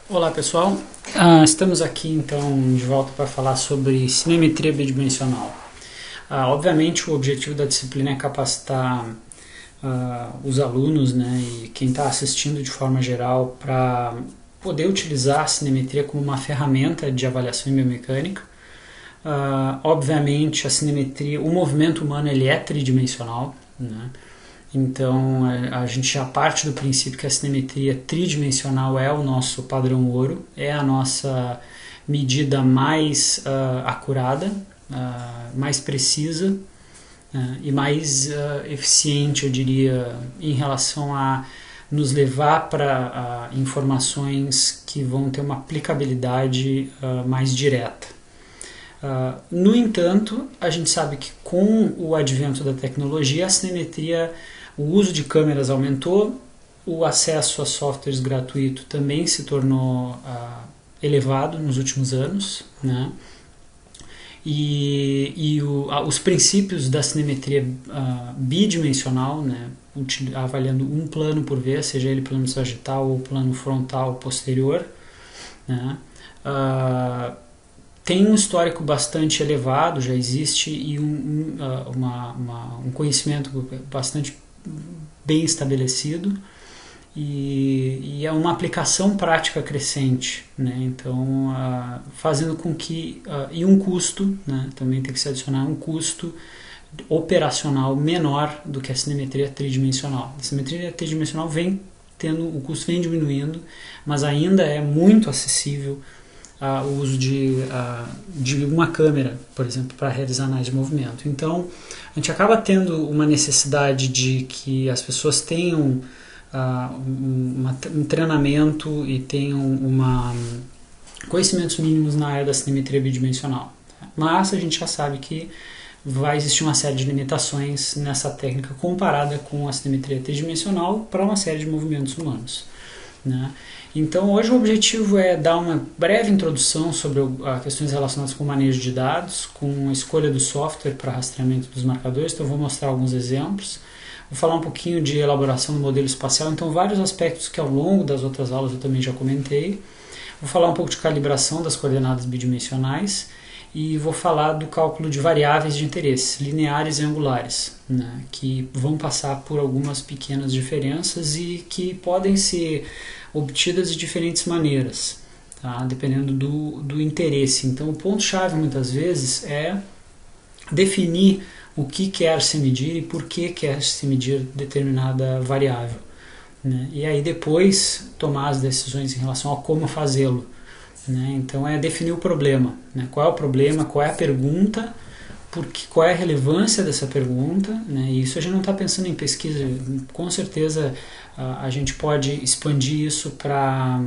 Olá pessoal, estamos aqui então de volta para falar sobre cinemetria bidimensional. Obviamente o objetivo da disciplina é capacitar os alunos, né, e quem está assistindo de forma geral para poder utilizar a cinemetria como uma ferramenta de avaliação em biomecânica. Obviamente a cinemetria, o movimento humano ele é tridimensional, né? Então a gente já parte do princípio que a cinemetria tridimensional é o nosso padrão ouro, é a nossa medida mais acurada, mais precisa e mais eficiente, eu diria, em relação a nos levar para informações que vão ter uma aplicabilidade mais direta. No entanto, a gente sabe que com o advento da tecnologia, a cinemetria, o uso de câmeras aumentou, o acesso a softwares gratuitos também se tornou elevado nos últimos anos, né? Os princípios da cinemetria bidimensional, né, avaliando um plano por vez, seja ele plano sagital ou plano frontal posterior, né, tem um histórico bastante elevado, já existe e um conhecimento bastante bem estabelecido e é uma aplicação prática crescente, né? Então fazendo com que e um custo, né, também tem que se adicionar um custo operacional menor do que a cinemetria tridimensional. A cinemetria tridimensional o custo vem diminuindo, mas ainda é muito acessível o uso de uma câmera, por exemplo, para realizar análise de movimento. Então, a gente acaba tendo uma necessidade de que as pessoas tenham um treinamento e tenham conhecimentos mínimos na área da cinemetria bidimensional. Mas a gente já sabe que vai existir uma série de limitações nessa técnica comparada com a cinemetria tridimensional para uma série de movimentos humanos, né? Então hoje o objetivo é dar uma breve introdução sobre questões relacionadas com o manejo de dados, com a escolha do software para rastreamento dos marcadores. Então eu vou mostrar alguns exemplos, vou falar um pouquinho de elaboração do modelo espacial, então vários aspectos que ao longo das outras aulas eu também já comentei. Vou falar um pouco de calibração das coordenadas bidimensionais e vou falar do cálculo de variáveis de interesse, lineares e angulares, né, que vão passar por algumas pequenas diferenças e que podem ser obtidas de diferentes maneiras, tá? Dependendo do interesse. Então o ponto-chave muitas vezes é definir o que quer se medir e por que quer se medir determinada variável, né? E aí depois tomar as decisões em relação a como fazê-lo, né? Então é definir o problema, né? Qual é o problema, qual é a pergunta, qual é a relevância dessa pergunta, né? E isso a gente não está pensando em pesquisa, com certeza a gente pode expandir isso para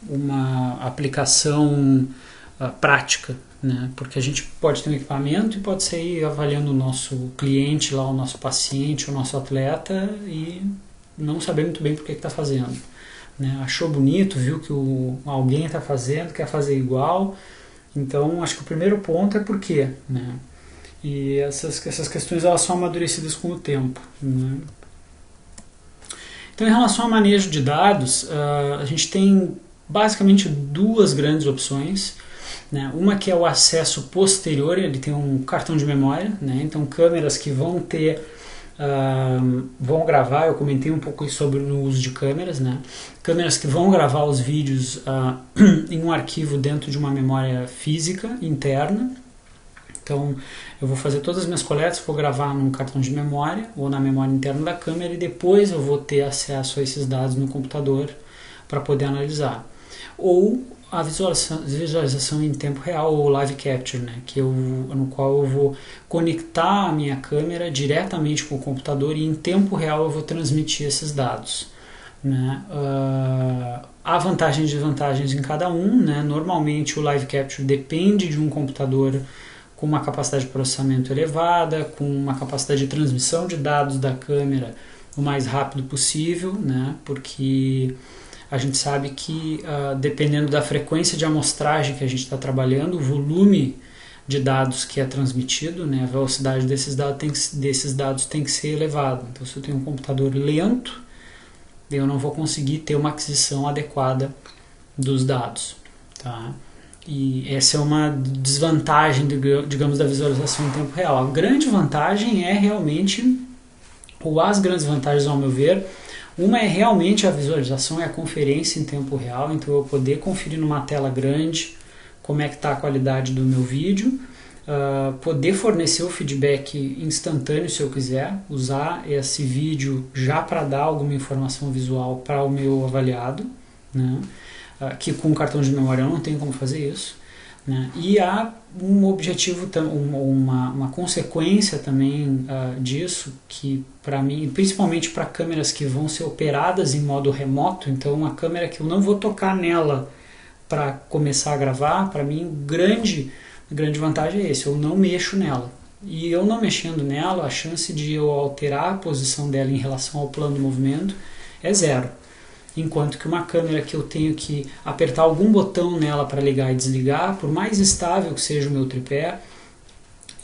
uma aplicação prática, né? Porque a gente pode ter um equipamento e pode sair avaliando o nosso cliente, lá, o nosso paciente, o nosso atleta e não saber muito bem por que está fazendo, né? Achou bonito, viu que alguém está fazendo, quer fazer igual. Então acho que o primeiro ponto é por quê, né? E essas questões elas são amadurecidas com o tempo, né? Então, em relação ao manejo de dados, a gente tem basicamente duas grandes opções, né? Uma que é o acesso posterior, ele tem um cartão de memória, né? Então câmeras que vão gravar, eu comentei um pouco sobre o uso de câmeras, né? Câmeras que vão gravar os vídeos em um arquivo dentro de uma memória física interna. Então eu vou fazer todas as minhas coletas, vou gravar num cartão de memória ou na memória interna da câmera e depois eu vou ter acesso a esses dados no computador para poder analisar. Ou a visualização em tempo real, ou live capture, né, no qual eu vou conectar a minha câmera diretamente com o computador e em tempo real eu vou transmitir esses dados, né. Há vantagens e desvantagens em cada um, né. Normalmente o live capture depende de um computador com uma capacidade de processamento elevada, com uma capacidade de transmissão de dados da câmera o mais rápido possível, né, porque a gente sabe que dependendo da frequência de amostragem que a gente está trabalhando, o volume de dados que é transmitido, né, a velocidade desses dados tem que ser elevada. Então se eu tenho um computador lento, eu não vou conseguir ter uma aquisição adequada dos dados. Tá? E essa é uma desvantagem, digamos, da visualização em tempo real. A grande vantagem é realmente, ou as grandes vantagens ao meu ver, uma é realmente a visualização e a conferência em tempo real, então eu poder conferir numa tela grande como é que está a qualidade do meu vídeo, poder fornecer o feedback instantâneo se eu quiser, usar esse vídeo já para dar alguma informação visual para o meu avaliado, né? Que com o cartão de memória eu não tenho como fazer isso. Né? E há um objetivo, uma consequência também disso, que para mim, principalmente para câmeras que vão ser operadas em modo remoto, então uma câmera que eu não vou tocar nela para começar a gravar, para mim a grande vantagem é esse, eu não mexo nela. E eu não mexendo nela, a chance de eu alterar a posição dela em relação ao plano de movimento é zero. Enquanto que uma câmera que eu tenho que apertar algum botão nela para ligar e desligar, por mais estável que seja o meu tripé,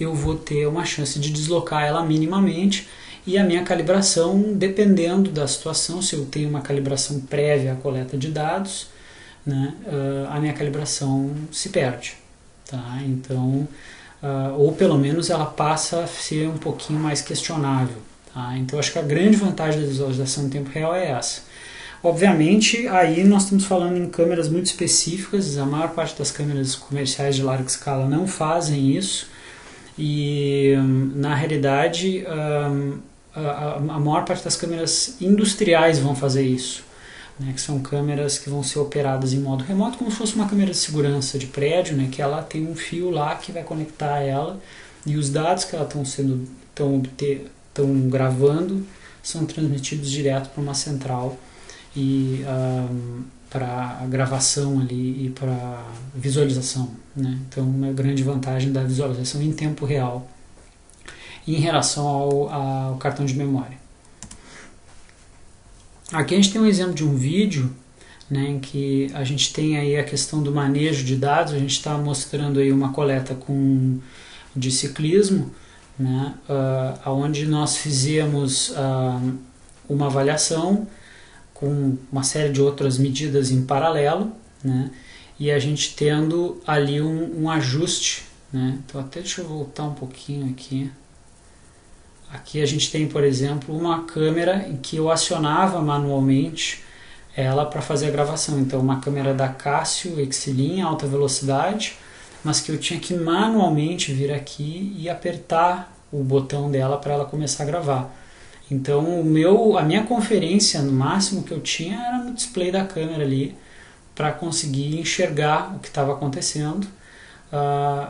eu vou ter uma chance de deslocar ela minimamente, e a minha calibração, dependendo da situação, se eu tenho uma calibração prévia à coleta de dados, né, a minha calibração se perde. Tá? Então, ou pelo menos ela passa a ser um pouquinho mais questionável. Tá? Então, acho que a grande vantagem da visualização em tempo real é essa. Obviamente, aí nós estamos falando em câmeras muito específicas, a maior parte das câmeras comerciais de larga escala não fazem isso, e na realidade a maior parte das câmeras industriais vão fazer isso, né, que são câmeras que vão ser operadas em modo remoto, como se fosse uma câmera de segurança de prédio, né, que ela tem um fio lá que vai conectar ela, e os dados que ela estão gravando são transmitidos direto para uma central, e para a gravação ali e para visualização, né? Então, uma grande vantagem da visualização em tempo real em relação ao cartão de memória. Aqui a gente tem um exemplo de um vídeo, né, em que a gente tem aí a questão do manejo de dados. A gente está mostrando aí uma coleta de ciclismo, né, onde nós fizemos uma avaliação com uma série de outras medidas em paralelo, né? E a gente tendo ali um ajuste, né? Então até deixa eu voltar um pouquinho aqui. Aqui a gente tem, por exemplo, uma câmera em que eu acionava manualmente ela para fazer a gravação. Então uma câmera da Casio Exilin alta velocidade, mas que eu tinha que manualmente vir aqui e apertar o botão dela para ela começar a gravar. Então a minha conferência, no máximo que eu tinha, era no display da câmera ali, para conseguir enxergar o que estava acontecendo,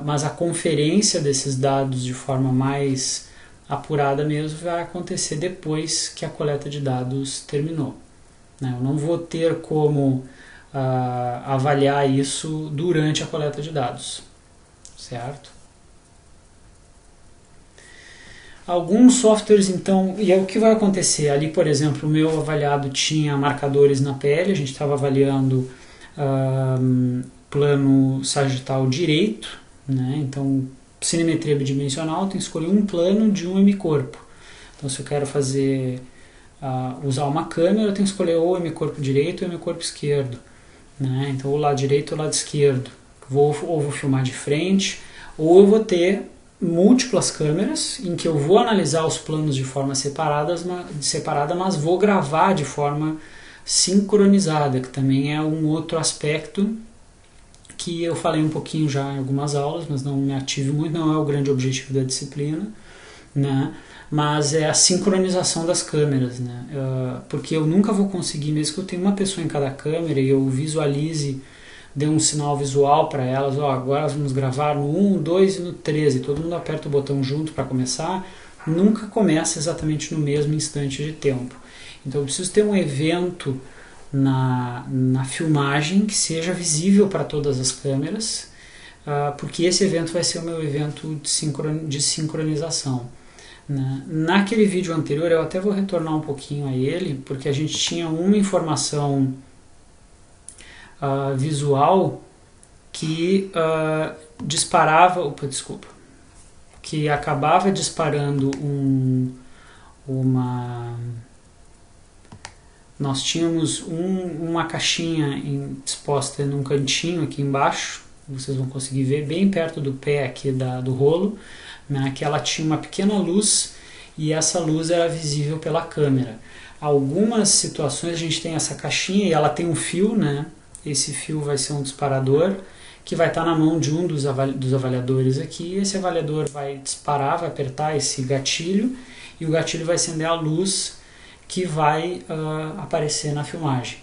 mas a conferência desses dados de forma mais apurada mesmo vai acontecer depois que a coleta de dados terminou. Né? Eu não vou ter como avaliar isso durante a coleta de dados, certo? Alguns softwares, então, e é o que vai acontecer ali, por exemplo, o meu avaliado tinha marcadores na pele, a gente estava avaliando plano sagital direito, né? Então, cinemetria bidimensional, tem que escolher um plano de um hemicorpo. Então, se eu quero usar uma câmera, eu tenho que escolher ou o hemicorpo direito ou o hemicorpo esquerdo, né? Então, ou o lado direito ou o lado esquerdo. Ou vou filmar de frente, ou eu vou ter múltiplas câmeras em que eu vou analisar os planos de forma separada, mas vou gravar de forma sincronizada, que também é um outro aspecto que eu falei um pouquinho já em algumas aulas, mas não me ative muito, não é o grande objetivo da disciplina, né? Mas é a sincronização das câmeras, né? Porque eu nunca vou conseguir, mesmo que eu tenha uma pessoa em cada câmera e eu visualize, dê um sinal visual para elas, agora vamos gravar no 1, 2 e no 13, todo mundo aperta o botão junto para começar, nunca começa exatamente no mesmo instante de tempo. Então eu preciso ter um evento na filmagem que seja visível para todas as câmeras, porque esse evento vai ser o meu evento de sincronização. Naquele vídeo anterior, eu até vou retornar um pouquinho a ele, porque a gente tinha uma informação visual que disparava, que acabava disparando uma nós tínhamos uma caixinha exposta num cantinho aqui embaixo, vocês vão conseguir ver bem perto do pé aqui do rolo, né, que ela tinha uma pequena luz e essa luz era visível pela câmera. Algumas situações a gente tem essa caixinha e ela tem um fio, né? Esse fio vai ser um disparador que vai estar na mão de um dos avaliadores aqui. Esse avaliador vai disparar, vai apertar esse gatilho e o gatilho vai acender a luz que vai aparecer na filmagem.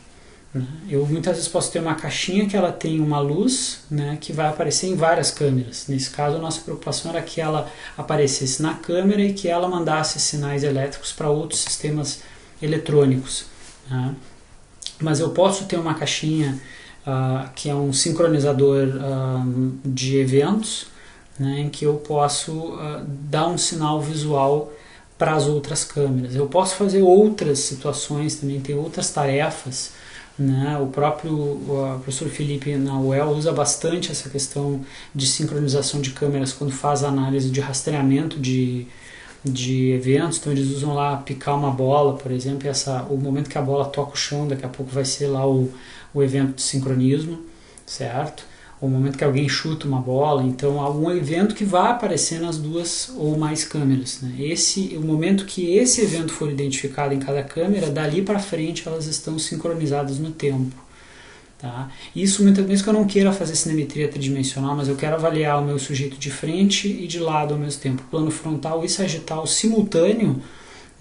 Eu muitas vezes posso ter uma caixinha que ela tem uma luz, né, que vai aparecer em várias câmeras. Nesse caso, a nossa preocupação era que ela aparecesse na câmera e que ela mandasse sinais elétricos para outros sistemas eletrônicos. Né? Mas eu posso ter uma caixinha que é um sincronizador de eventos, né, em que eu posso dar um sinal visual para as outras câmeras. Eu posso fazer outras situações também, tem outras tarefas. Né? O professor Felipe na UEL usa bastante essa questão de sincronização de câmeras quando faz a análise de rastreamento de eventos. Então eles usam lá picar uma bola, por exemplo, o momento que a bola toca o chão, daqui a pouco vai ser lá o evento de sincronismo, certo? O momento que alguém chuta uma bola, então algum evento que vai aparecer nas duas ou mais câmeras. Né? O momento que esse evento for identificado em cada câmera, dali para frente elas estão sincronizadas no tempo. Tá? Isso muitas vezes que eu não queira fazer cinemetria tridimensional, mas eu quero avaliar o meu sujeito de frente e de lado ao mesmo tempo, plano frontal e sagital simultâneo,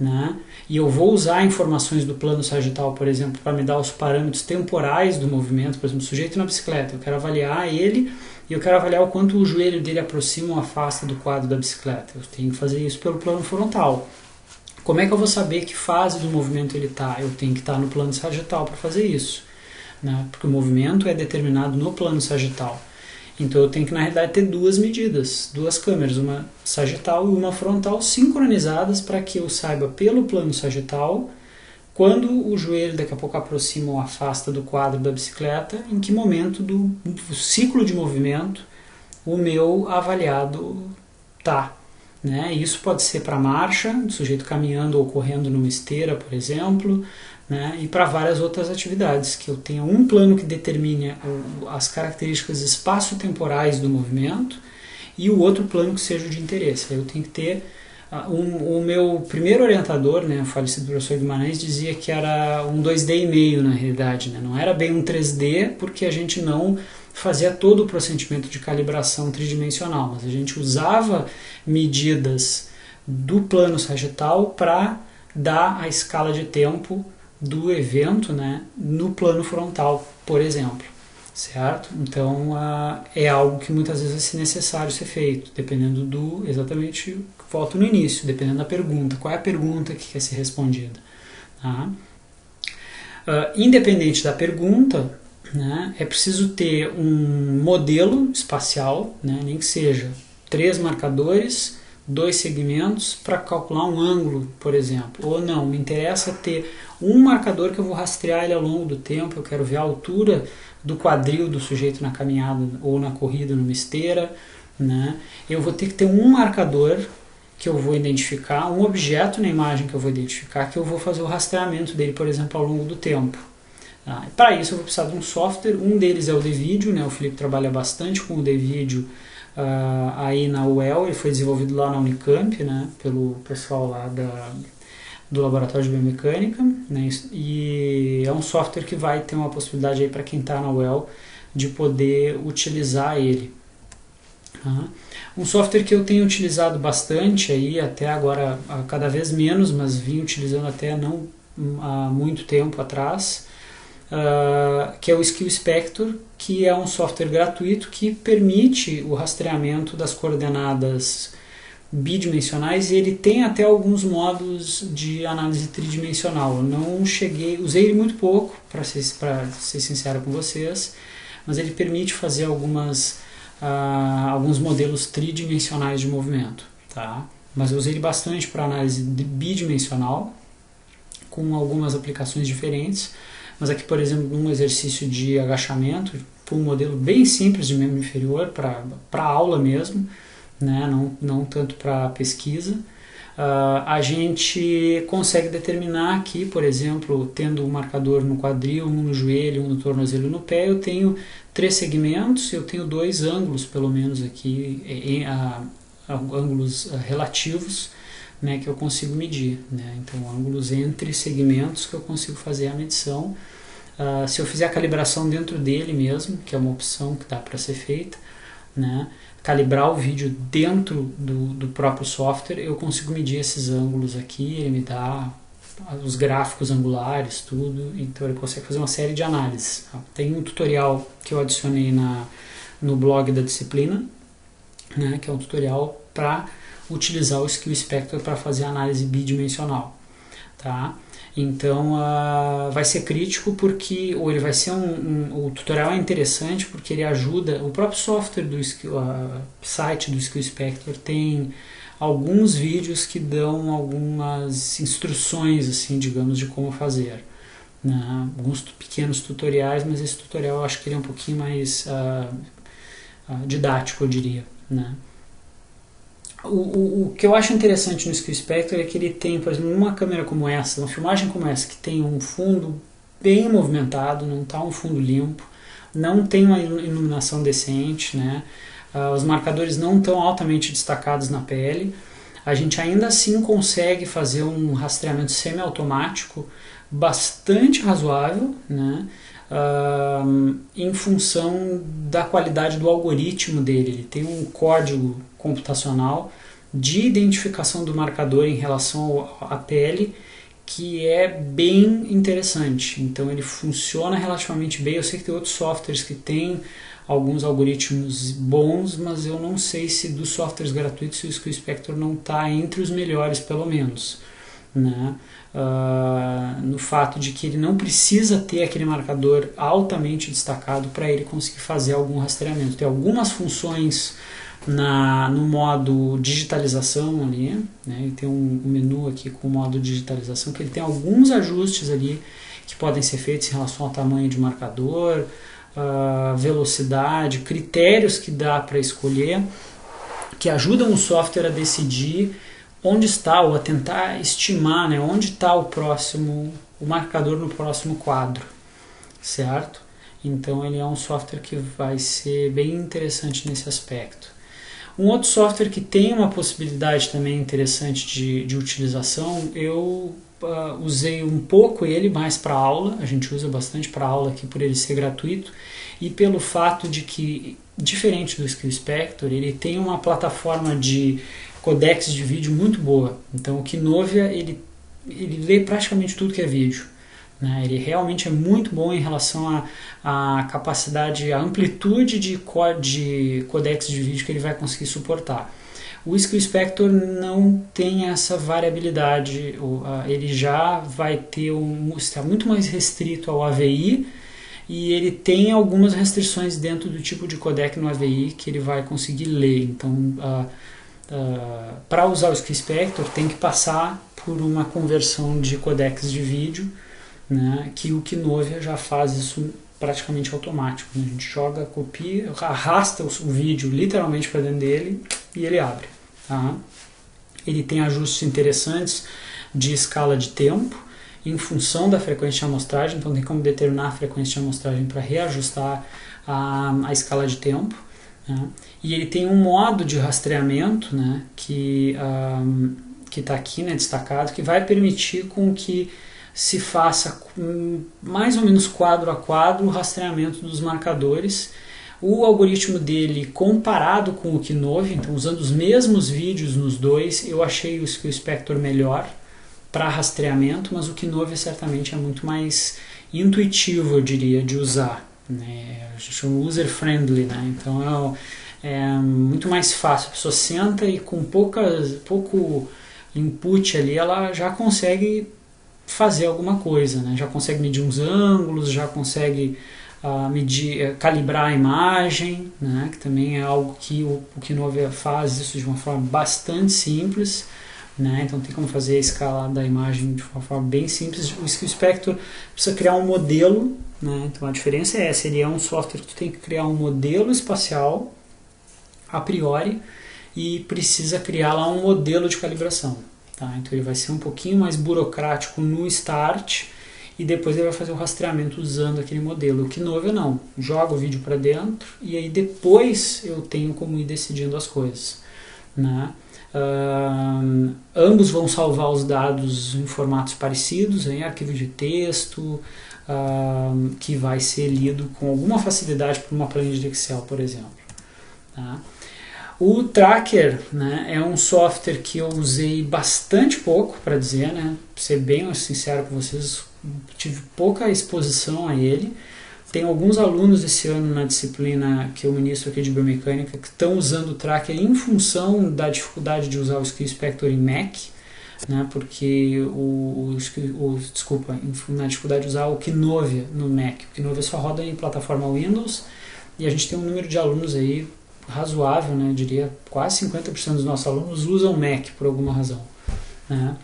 né? E eu vou usar informações do plano sagital, por exemplo, para me dar os parâmetros temporais do movimento. Por exemplo, o sujeito na bicicleta, eu quero avaliar ele e eu quero avaliar o quanto o joelho dele aproxima ou afasta do quadro da bicicleta. Eu tenho que fazer isso pelo plano frontal. Como é que eu vou saber que fase do movimento ele está? Eu tenho que estar no plano sagital para fazer isso, né? Porque o movimento é determinado no plano sagital. Então eu tenho que, na realidade, ter duas medidas, duas câmeras, uma sagital e uma frontal sincronizadas para que eu saiba pelo plano sagital quando o joelho daqui a pouco aproxima ou afasta do quadro da bicicleta, em que momento do ciclo de movimento o meu avaliado está. Né? Isso pode ser para marcha, do sujeito caminhando ou correndo numa esteira, por exemplo, né? E para várias outras atividades, que eu tenha um plano que determine as características espaço-temporais do movimento e o outro plano que seja de interesse. Eu tenho que ter o meu primeiro orientador, né, o falecido professor Guimarães, dizia que era um 2D e meio na realidade, né? Não era bem um 3D porque a gente não fazia todo o procedimento de calibração tridimensional, mas a gente usava medidas do plano sagital para dar a escala de tempo do evento, né, no plano frontal, por exemplo, certo? Então é algo que muitas vezes vai ser necessário ser feito, dependendo exatamente, volto no início, dependendo da pergunta, qual é a pergunta que quer ser respondida. Tá? Independente da pergunta, né, é preciso ter um modelo espacial, né, nem que seja 3 marcadores, 2 segmentos para calcular um ângulo, por exemplo. Ou não, me interessa ter um marcador que eu vou rastrear ele ao longo do tempo, eu quero ver a altura do quadril do sujeito na caminhada ou na corrida numa esteira. Né? Eu vou ter que ter um marcador que eu vou identificar, um objeto na imagem que eu vou identificar, que eu vou fazer o rastreamento dele, por exemplo, ao longo do tempo. Para isso eu vou precisar de um software, um deles é o DVideo, né? O Felipe trabalha bastante com o DVideo aí na UEL, ele foi desenvolvido lá na Unicamp, né? Pelo pessoal lá do Laboratório de Biomecânica, né? E é um software que vai ter uma possibilidade aí para quem está na UEL de poder utilizar ele. Um software que eu tenho utilizado bastante aí, até agora cada vez menos, mas vim utilizando até não há muito tempo atrás, que é o Skill Spector, que é um software gratuito que permite o rastreamento das coordenadas bidimensionais, e ele tem até alguns modos de análise tridimensional. Eu não usei ele muito pouco, para ser sincero com vocês, mas ele permite fazer alguns modelos tridimensionais de movimento. Tá? Mas eu usei ele bastante para análise bidimensional, com algumas aplicações diferentes. Mas aqui, por exemplo, num exercício de agachamento, por um modelo bem simples de membro inferior, para aula mesmo, né? Não tanto para pesquisa. a gente consegue determinar aqui, por exemplo, tendo um marcador no quadril, um no joelho, um no tornozelo e no pé, eu tenho 3 segmentos, eu tenho 2 ângulos pelo menos aqui, ângulos relativos, né, que eu consigo medir, né? Então ângulos entre segmentos que eu consigo fazer a medição. Se eu fizer a calibração dentro dele mesmo, que é uma opção que dá para ser feita, né, calibrar o vídeo dentro do próprio software, eu consigo medir esses ângulos aqui, ele me dá os gráficos angulares, tudo, então ele consegue fazer uma série de análises. Tem um tutorial que eu adicionei no blog da disciplina, né, que é um tutorial para utilizar o Skill Spectre para fazer análise bidimensional, tá? Então vai ser crítico porque, ou ele vai ser o tutorial é interessante porque ele ajuda, o próprio software do site do Skill Spectre tem alguns vídeos que dão algumas instruções, assim, digamos, de como fazer, né? Alguns pequenos tutoriais, mas esse tutorial eu acho que ele é um pouquinho mais didático, eu diria, né? O que eu acho interessante no Skill Spectre é que ele tem, por exemplo, uma câmera como essa, uma filmagem como essa, que tem um fundo bem movimentado, não está um fundo limpo, não tem uma iluminação decente, né? Os marcadores não estão altamente destacados na pele, a gente ainda assim consegue fazer um rastreamento semiautomático bastante razoável, né? Em função da qualidade do algoritmo dele. Ele tem um código computacional de identificação do marcador em relação à pele que é bem interessante. Então ele funciona relativamente bem. Eu sei que tem outros softwares que têm alguns algoritmos bons, mas eu não sei se dos softwares gratuitos o Skill Spectre não está entre os melhores, pelo menos, né? No fato de que ele não precisa ter aquele marcador altamente destacado para ele conseguir fazer algum rastreamento. Tem algumas funções no modo digitalização ali, né? Ele tem um menu aqui com o modo digitalização que ele tem alguns ajustes ali que podem ser feitos em relação ao tamanho de marcador, velocidade, critérios que dá para escolher, que ajudam o software a decidir onde está, ou a tentar estimar, né, onde está o marcador no próximo quadro, certo? Então ele é um software que vai ser bem interessante nesse aspecto. Um outro software que tem uma possibilidade também interessante de utilização, eu usei um pouco ele mais para aula, a gente usa bastante para aula aqui por ele ser gratuito, e pelo fato de que, diferente do Skill Spectre, ele tem uma plataforma de codecs de vídeo muito boa. Então o Kinovia ele lê praticamente tudo que é vídeo, né? Ele realmente é muito bom em relação à capacidade, à amplitude de codecs de vídeo que ele vai conseguir suportar. O Skill Spectre não tem essa variabilidade, ele já vai ter está muito mais restrito ao AVI, e ele tem algumas restrições dentro do tipo de codec no AVI que ele vai conseguir ler. Então para usar o Skill Spectre tem que passar por uma conversão de codecs de vídeo, né, que o Kinovia já faz isso praticamente automático, né? A gente joga, copia, arrasta o vídeo literalmente para dentro dele e ele abre, tá? Ele tem ajustes interessantes de escala de tempo em função da frequência de amostragem, então tem como determinar a frequência de amostragem para reajustar a escala de tempo, né? E ele tem um modo de rastreamento, né, que está aqui, né, destacado, que vai permitir com que se faça mais ou menos quadro a quadro o rastreamento dos marcadores. O algoritmo dele, comparado com o Kinovia, então usando os mesmos vídeos nos dois, eu achei o Skill Spectre melhor para rastreamento, mas o Kinovia certamente é muito mais intuitivo, eu diria, de usar, né? A gente chama user-friendly, né? Então é muito mais fácil. A pessoa senta e com pouco input ali, ela já consegue fazer alguma coisa, né? Já consegue medir uns ângulos, já consegue calibrar a imagem, né? Que também é algo que o Kinovia faz isso de uma forma bastante simples, né? Então tem como fazer a escala da imagem de uma forma bem simples. O Skill Spectre precisa criar um modelo, né? Então a diferença é essa, ele é um software que tu tem que criar um modelo espacial a priori e precisa criar lá um modelo de calibração, Tá? Então ele vai ser um pouquinho mais burocrático no start e depois ele vai fazer o rastreamento usando aquele modelo. O Kinovia não, joga o vídeo para dentro e aí depois eu tenho como ir decidindo as coisas. Né? Ambos vão salvar os dados em formatos parecidos, em arquivo de texto, que vai ser lido com alguma facilidade por uma planilha de Excel, por exemplo. Tá? O Tracker, né, é um software que eu usei bastante pouco, para dizer, né, ser bem sincero com vocês, tive pouca exposição a ele. Tem alguns alunos esse ano na disciplina que eu ministro aqui de biomecânica que estão usando o Tracker em função da dificuldade de usar o Skill Inspector em Mac, né, porque na dificuldade de usar o Kinovia no Mac. O Kinovia só roda em plataforma Windows e a gente tem um número de alunos aí razoável, né, eu diria quase 50% dos nossos alunos usam Mac por alguma razão. Né?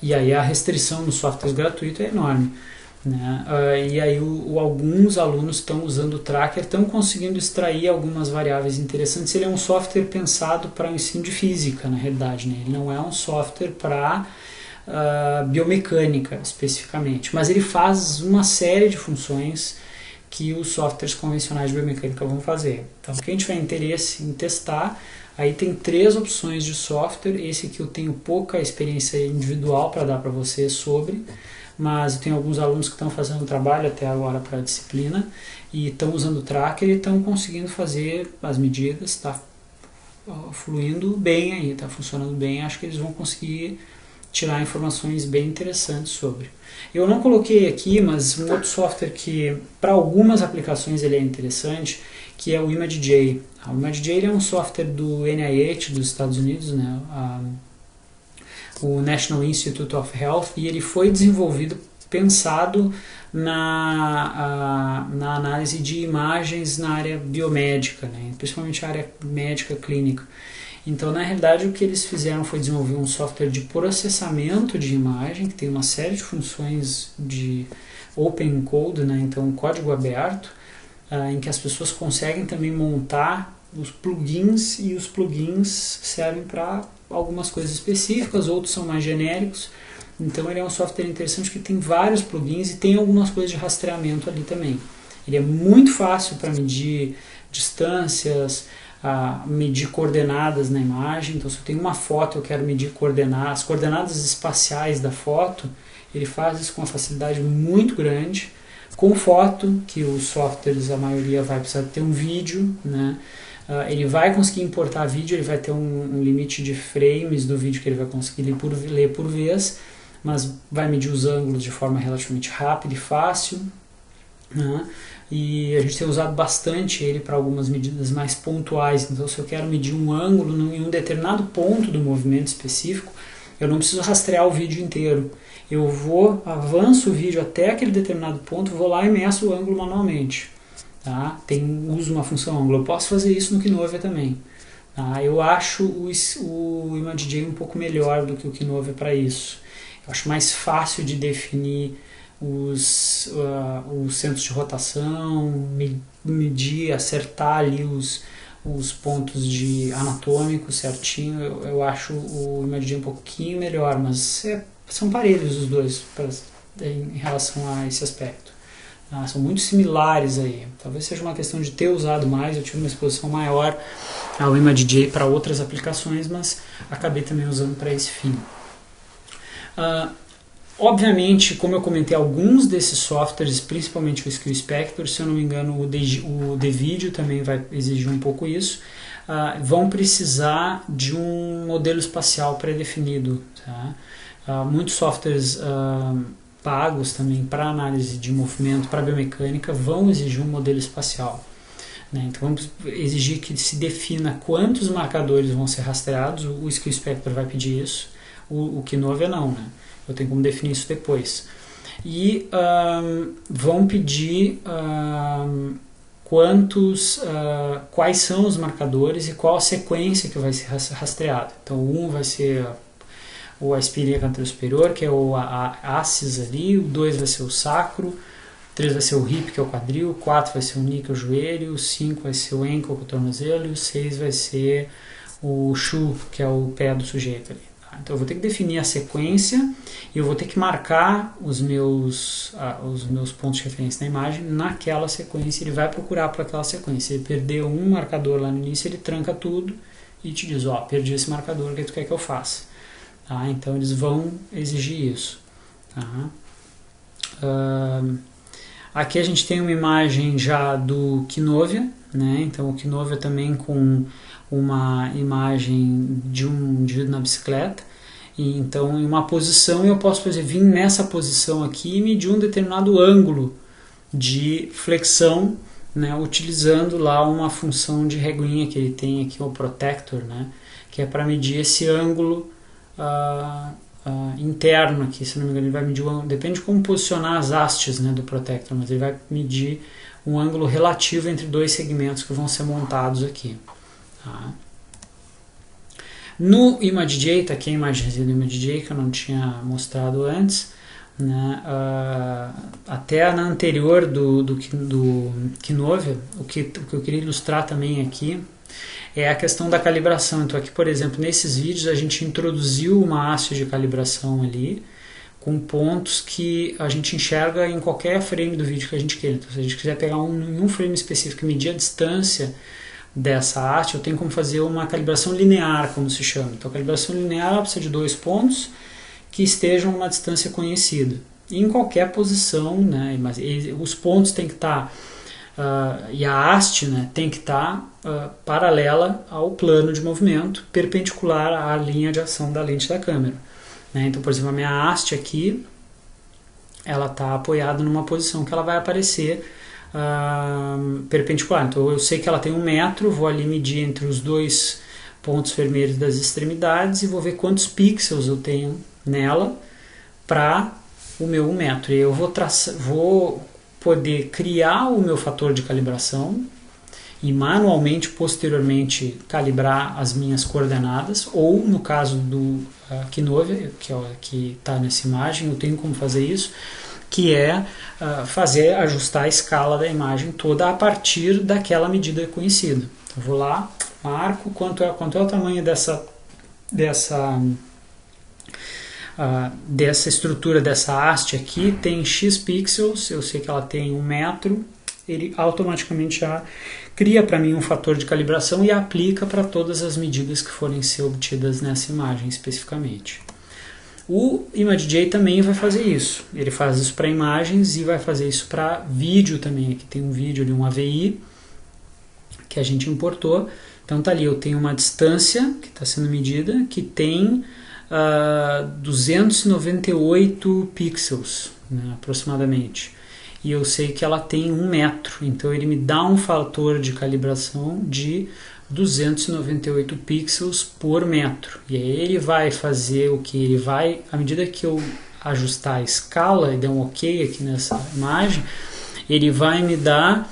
E aí a restrição nos softwares gratuitos é enorme. Né? E aí alguns alunos estão usando o Tracker, estão conseguindo extrair algumas variáveis interessantes. Ele é um software pensado para o ensino de física, na realidade, né? Ele não é um software para biomecânica especificamente, mas ele faz uma série de funções que os softwares convencionais de biomecânica vão fazer. Então, quem tiver interesse em testar, aí tem 3 opções de software. Esse aqui eu tenho pouca experiência individual para dar para você sobre, mas eu tenho alguns alunos que estão fazendo trabalho até agora para a disciplina e estão usando o Tracker e estão conseguindo fazer as medidas, está fluindo bem aí, está funcionando bem. Acho que eles vão conseguir tirar informações bem interessantes sobre. Eu não coloquei aqui, mas um outro software que para algumas aplicações ele é interessante, que é o ImageJ. O ImageJ é um software do NIH dos Estados Unidos, né? O National Institute of Health, e ele foi desenvolvido pensado na análise de imagens na área biomédica, né? Principalmente a área médica clínica. Então, na realidade, o que eles fizeram foi desenvolver um software de processamento de imagem, que tem uma série de funções de open code, né? Então código aberto, em que as pessoas conseguem também montar os plugins, e os plugins servem para algumas coisas específicas, outros são mais genéricos. Então ele é um software interessante que tem vários plugins e tem algumas coisas de rastreamento ali também. Ele é muito fácil para medir distâncias, medir coordenadas na imagem. Então se eu tenho uma foto e eu quero medir as coordenadas espaciais da foto, ele faz isso com uma facilidade muito grande. Com foto, que os softwares, a maioria vai precisar ter um vídeo, né? Ele vai conseguir importar vídeo, ele vai ter um limite de frames do vídeo que ele vai conseguir ler por vez, mas vai medir os ângulos de forma relativamente rápida e fácil, né? E a gente tem usado bastante ele para algumas medidas mais pontuais. Então, se eu quero medir um ângulo em um determinado ponto do movimento específico, eu não preciso rastrear o vídeo inteiro. Eu avanço o vídeo até aquele determinado ponto, vou lá e meço o ângulo manualmente. Tá? Uso uma função ângulo. Eu posso fazer isso no Kinovia também. Tá? Eu acho o ImageJ um pouco melhor do que o Kinovia para isso. Eu acho mais fácil de definir os centros de rotação, medir, acertar ali os pontos anatômicos certinho. Eu acho o ImageJ um pouquinho melhor, mas são parelhos os dois em relação a esse aspecto. São muito similares aí. Talvez seja uma questão de ter usado mais. Eu tive uma exposição maior ao ImageJ para outras aplicações, mas acabei também usando para esse fim. Obviamente, como eu comentei, alguns desses softwares, principalmente o Skill Inspector, se eu não me engano o DVideo também vai exigir um pouco isso, vão precisar de um modelo espacial pré-definido. Tá? Muitos softwares pagos também para análise de movimento, para biomecânica, vão exigir um modelo espacial. Né? Então vamos exigir que se defina quantos marcadores vão ser rastreados. O Skill Inspector vai pedir isso, o Kinovia não, né? Eu tenho como definir isso depois. E vão pedir quais são os marcadores e qual a sequência que vai ser rastreada. Então, um vai ser a espinha canteira superior, que é a axis ali, o 2 vai ser o sacro, o 3 vai ser o hip, que é o quadril, o 4 vai ser o knee, que é o joelho, o 5 vai ser o ankle, que é o tornozelo, e o 6 vai ser o shoe, que é o pé do sujeito ali. Tá? Então eu vou ter que definir a sequência e eu vou ter que marcar os meus pontos de referência na imagem naquela sequência. Ele vai procurar por aquela sequência. Se ele perder um marcador lá no início, ele tranca tudo e te diz, ó, perdi esse marcador, o que tu quer que eu faça? Tá? Então eles vão exigir isso. Tá? Aqui a gente tem uma imagem já do Kinovia, né? Então o Kinovia também com uma imagem de um indivíduo na bicicleta. E, então em uma posição eu posso, por exemplo, vir nessa posição aqui e medir um determinado ângulo de flexão, né? Utilizando lá uma função de reguinha que ele tem aqui, o protector, né? Que é para medir esse ângulo interno aqui, se não me engano, ele vai medir depende de como posicionar as hastes, né, do protector, mas ele vai medir um ângulo relativo entre dois segmentos que vão ser montados aqui. Tá? No ImageJ, tá aqui a imagenzinha do ImageJ que eu não tinha mostrado antes, né, até na anterior do Kinovia, o que eu queria ilustrar também aqui é a questão da calibração. Então aqui, por exemplo, nesses vídeos a gente introduziu uma haste de calibração ali, com pontos que a gente enxerga em qualquer frame do vídeo que a gente queira. Então se a gente quiser pegar um frame específico e medir a distância dessa haste, eu tenho como fazer uma calibração linear, como se chama. Então a calibração linear precisa de 2 pontos que estejam numa distância conhecida. Em qualquer posição, né, mas os pontos têm que estar... e a haste, né, tem que estar paralela ao plano de movimento, perpendicular à linha de ação da lente da câmera. Né? Então, por exemplo, a minha haste aqui, ela está apoiada numa posição que ela vai aparecer perpendicular. Então eu sei que ela tem 1 metro, vou ali medir entre os 2 pontos vermelhos das extremidades e vou ver quantos pixels eu tenho nela para o meu 1 metro. E eu vou poder criar o meu fator de calibração e manualmente, posteriormente, calibrar as minhas coordenadas, ou no caso do Kinovia, que está nessa imagem, eu tenho como fazer isso, que é ajustar a escala da imagem toda a partir daquela medida conhecida. Eu vou lá, marco quanto é o tamanho dessa estrutura dessa haste aqui, tem X pixels, eu sei que ela tem 1 metro, ele automaticamente já cria para mim um fator de calibração e aplica para todas as medidas que forem ser obtidas nessa imagem especificamente. O ImageJ também vai fazer isso, ele faz isso para imagens e vai fazer isso para vídeo também. Aqui tem um vídeo de um AVI que a gente importou, então tá ali, eu tenho uma distância que está sendo medida que tem 298 pixels, né, aproximadamente, e eu sei que ela tem 1 metro, então ele me dá um fator de calibração de 298 pixels por metro, e aí ele vai fazer o que ele vai, à medida que eu ajustar a escala e der um ok aqui nessa imagem, ele vai me dar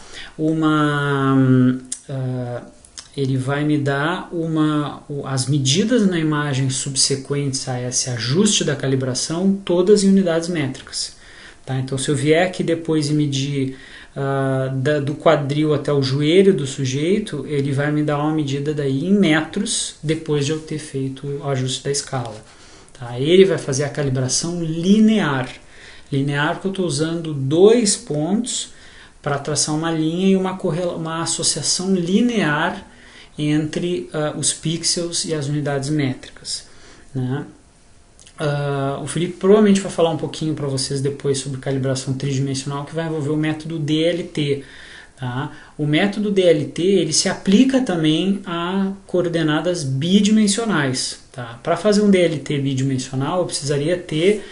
as medidas na imagem subsequentes a esse ajuste da calibração, todas em unidades métricas. Tá? Então, se eu vier aqui depois e medir do quadril até o joelho do sujeito, ele vai me dar uma medida daí em metros, depois de eu ter feito o ajuste da escala. Tá? Ele vai fazer a calibração linear. Linear porque eu estou usando 2 pontos para traçar uma linha e uma associação linear entre os pixels e as unidades métricas. Né? O Felipe provavelmente vai falar um pouquinho para vocês depois sobre calibração tridimensional, que vai envolver o método DLT. Tá? O método DLT ele se aplica também a coordenadas bidimensionais. Tá? Para fazer um DLT bidimensional, eu precisaria ter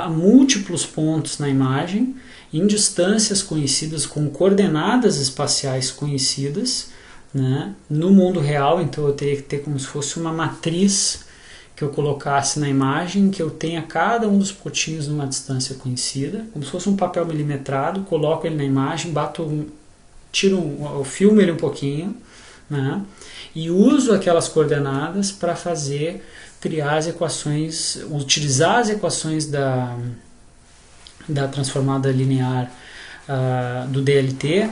múltiplos pontos na imagem, em distâncias conhecidas, com coordenadas espaciais conhecidas, né? No mundo real, então eu teria que ter como se fosse uma matriz que eu colocasse na imagem, que eu tenha cada um dos pontinhos numa distância conhecida, como se fosse um papel milimetrado, coloco ele na imagem, eu filmo ele um pouquinho, né? E uso aquelas coordenadas para criar as equações, utilizar as equações da transformada linear do DLT